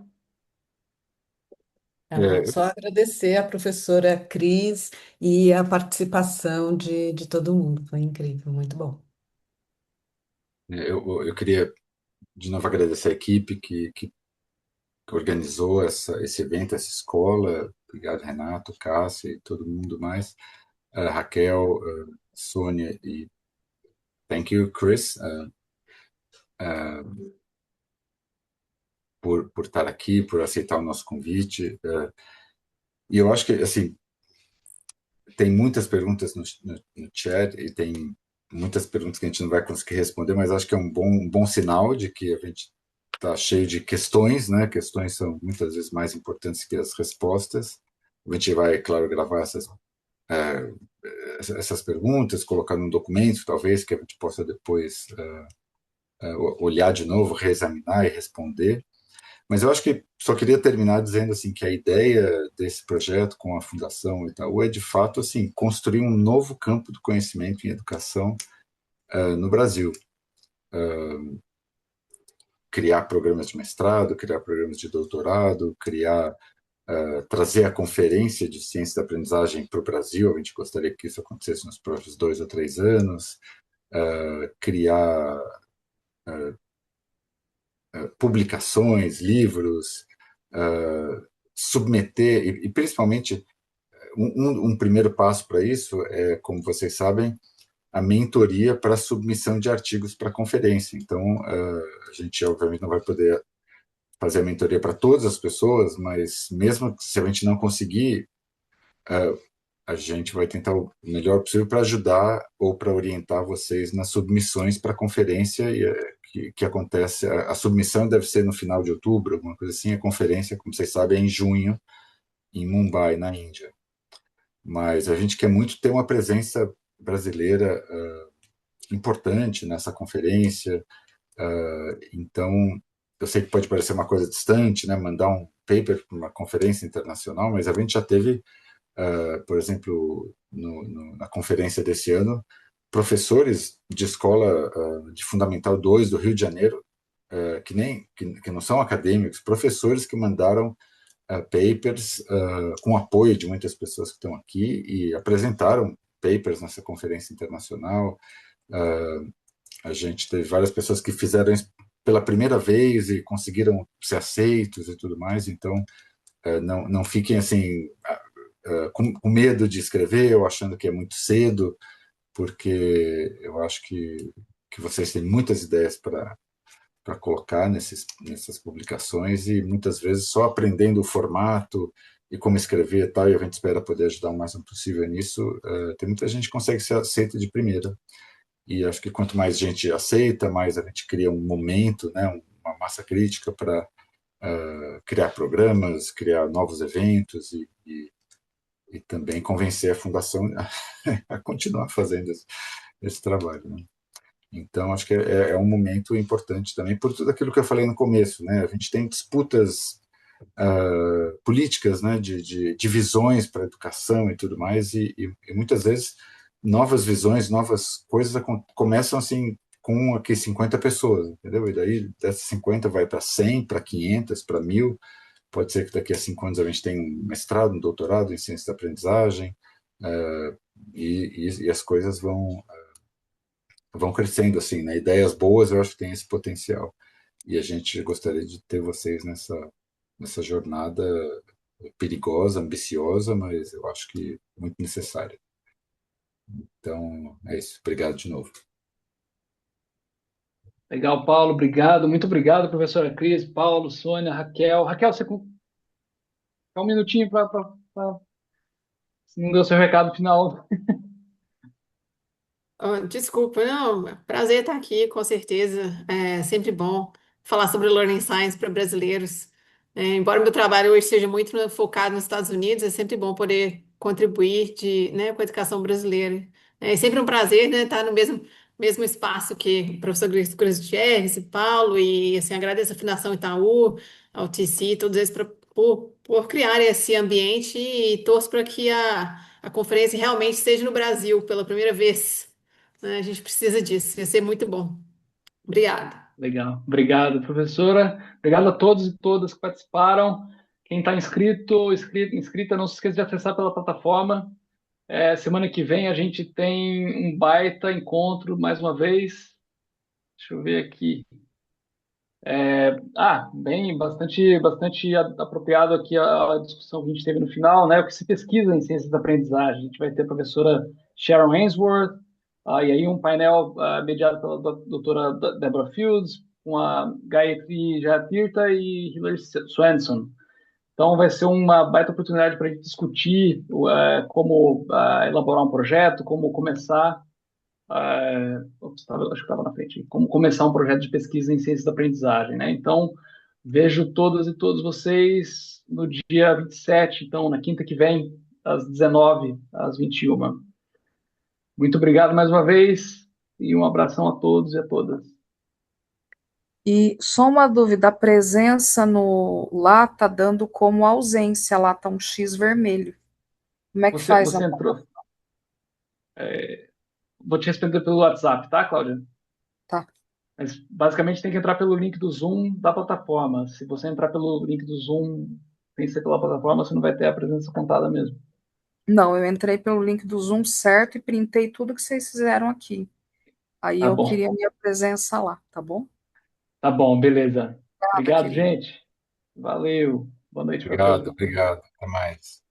S4: Tá bom, só agradecer a professora Cris e a participação de todo mundo. Foi incrível, muito bom.
S3: Eu queria, de novo, agradecer a equipe que organizou esse evento, essa escola. Obrigado, Renato, Cássio e todo mundo mais. Raquel, Sônia e thank you, Chris, por estar aqui, por aceitar o nosso convite. E eu acho que, assim, tem muitas perguntas no chat e tem muitas perguntas que a gente não vai conseguir responder, mas acho que é um bom sinal de que a gente está cheio de questões, né? Questões são muitas vezes mais importantes que as respostas. A gente vai, claro, gravar essas perguntas, colocar num documento, talvez, que a gente possa depois olhar de novo, reexaminar e responder. Mas eu acho que só queria terminar dizendo assim que a ideia desse projeto com a Fundação Itaú é, de fato, assim, construir um novo campo do conhecimento em educação no Brasil. Criar programas de mestrado, criar programas de doutorado, trazer a conferência de Ciências da Aprendizagem para o Brasil. A gente gostaria que isso acontecesse nos próximos 2 ou 3 anos. Criar publicações, livros, submeter, e principalmente um primeiro passo para isso é, como vocês sabem, a mentoria para a submissão de artigos para a conferência. Então, a gente obviamente não vai poder fazer a mentoria para todas as pessoas, mas mesmo se a gente não conseguir, a gente vai tentar o melhor possível para ajudar ou para orientar vocês nas submissões para a conferência que acontece. A submissão deve ser no final de outubro, alguma coisa assim. A conferência, como vocês sabem, é em junho, em Mumbai, na Índia. Mas a gente quer muito ter uma presença brasileira importante nessa conferência. Então, eu sei que pode parecer uma coisa distante, né, mandar um paper para uma conferência internacional, mas a gente já teve, por exemplo, na conferência desse ano, professores de escola de Fundamental 2 do Rio de Janeiro, que não são acadêmicos, professores que mandaram papers com apoio de muitas pessoas que estão aqui e apresentaram papers nessa conferência internacional. A gente teve várias pessoas que fizeram isso pela primeira vez e conseguiram ser aceitos e tudo mais. Então, não fiquem assim com medo de escrever ou achando que é muito cedo, porque eu acho que vocês têm muitas ideias para colocar nessas publicações e muitas vezes só aprendendo o formato e como escrever e tal, e a gente espera poder ajudar o máximo possível nisso. Tem muita gente que consegue ser aceita de primeira. E acho que quanto mais gente aceita, mais a gente cria um momento, né, uma massa crítica para criar programas, criar novos eventos e também convencer a Fundação a continuar fazendo esse trabalho, né? Então, acho que é um momento importante também, por tudo aquilo que eu falei no começo, né? A gente tem disputas políticas, né, de visões para a educação e tudo mais, e muitas vezes novas visões, novas coisas começam assim com aqui 50 pessoas, entendeu? E daí dessas 50 vai para 100, para 500, para 1.000. Pode ser que daqui a 5 anos a gente tenha um mestrado, um doutorado em ciência da aprendizagem, e as coisas vão crescendo assim, né? Ideias boas, eu acho que tem esse potencial. E a gente gostaria de ter vocês nessa jornada perigosa, ambiciosa, mas eu acho que muito necessária. Então, é isso. Obrigado de novo.
S1: Legal, Paulo, obrigado. Muito obrigado, professora Cris, Paulo, Sônia, Raquel. Raquel, você quer um minutinho para... Se não deu seu recado final.
S9: Desculpa, não, prazer estar aqui, com certeza. É sempre bom falar sobre Learning Science para brasileiros. Embora meu trabalho hoje seja muito focado nos Estados Unidos, é sempre bom poder contribuir né, com a educação brasileira. É sempre um prazer, né, estar no mesmo espaço que o professor Gutierrez, Paulo, e assim, agradeço a Fundação Itaú, ao TC, todos eles por criar esse ambiente e torço para que a a conferência realmente esteja no Brasil pela primeira vez. Né? A gente precisa disso, ia ser muito bom. Obrigada.
S1: Legal. Obrigado, professora. Obrigado a todos e todas que participaram. Quem está inscrita, não se esqueça de acessar pela plataforma. Semana que vem a gente tem um baita encontro, mais uma vez. Deixa eu ver aqui. Bastante apropriado aqui a discussão que a gente teve no final, né? O que se pesquisa em Ciências da Aprendizagem. A gente vai ter a professora Sharon Ainsworth, e aí um painel mediado pela doutora Deborah Fields, com a Gayatri Jayatirtha e Hilary Swanson. Então, vai ser uma baita oportunidade para a gente discutir como elaborar um projeto, como começar. Acho que estava na frente. Como começar um projeto de pesquisa em ciências da aprendizagem, né? Então, vejo todas e todos vocês no dia 27, então, na quinta que vem, às 19 às 21. Muito obrigado mais uma vez e um abração a todos e a todas.
S8: E só uma dúvida, a presença lá tá dando como ausência, lá tá um X vermelho. Como é que faz?
S1: Você entrou? Vou te responder pelo WhatsApp, tá, Cláudia?
S8: Tá.
S1: Mas basicamente tem que entrar pelo link do Zoom da plataforma. Se você entrar pelo link do Zoom, sem ser pela plataforma, você não vai ter a presença contada mesmo.
S8: Não, eu entrei pelo link do Zoom certo e printei tudo que vocês fizeram aqui. Aí
S1: Tá
S8: eu
S1: bom.
S8: queria minha presença lá, tá bom?
S1: Tá bom, beleza.
S8: Obrigada,
S1: Obrigado,
S8: querido.
S1: gente. Valeu. Boa noite para todos.
S3: Obrigado. Até mais.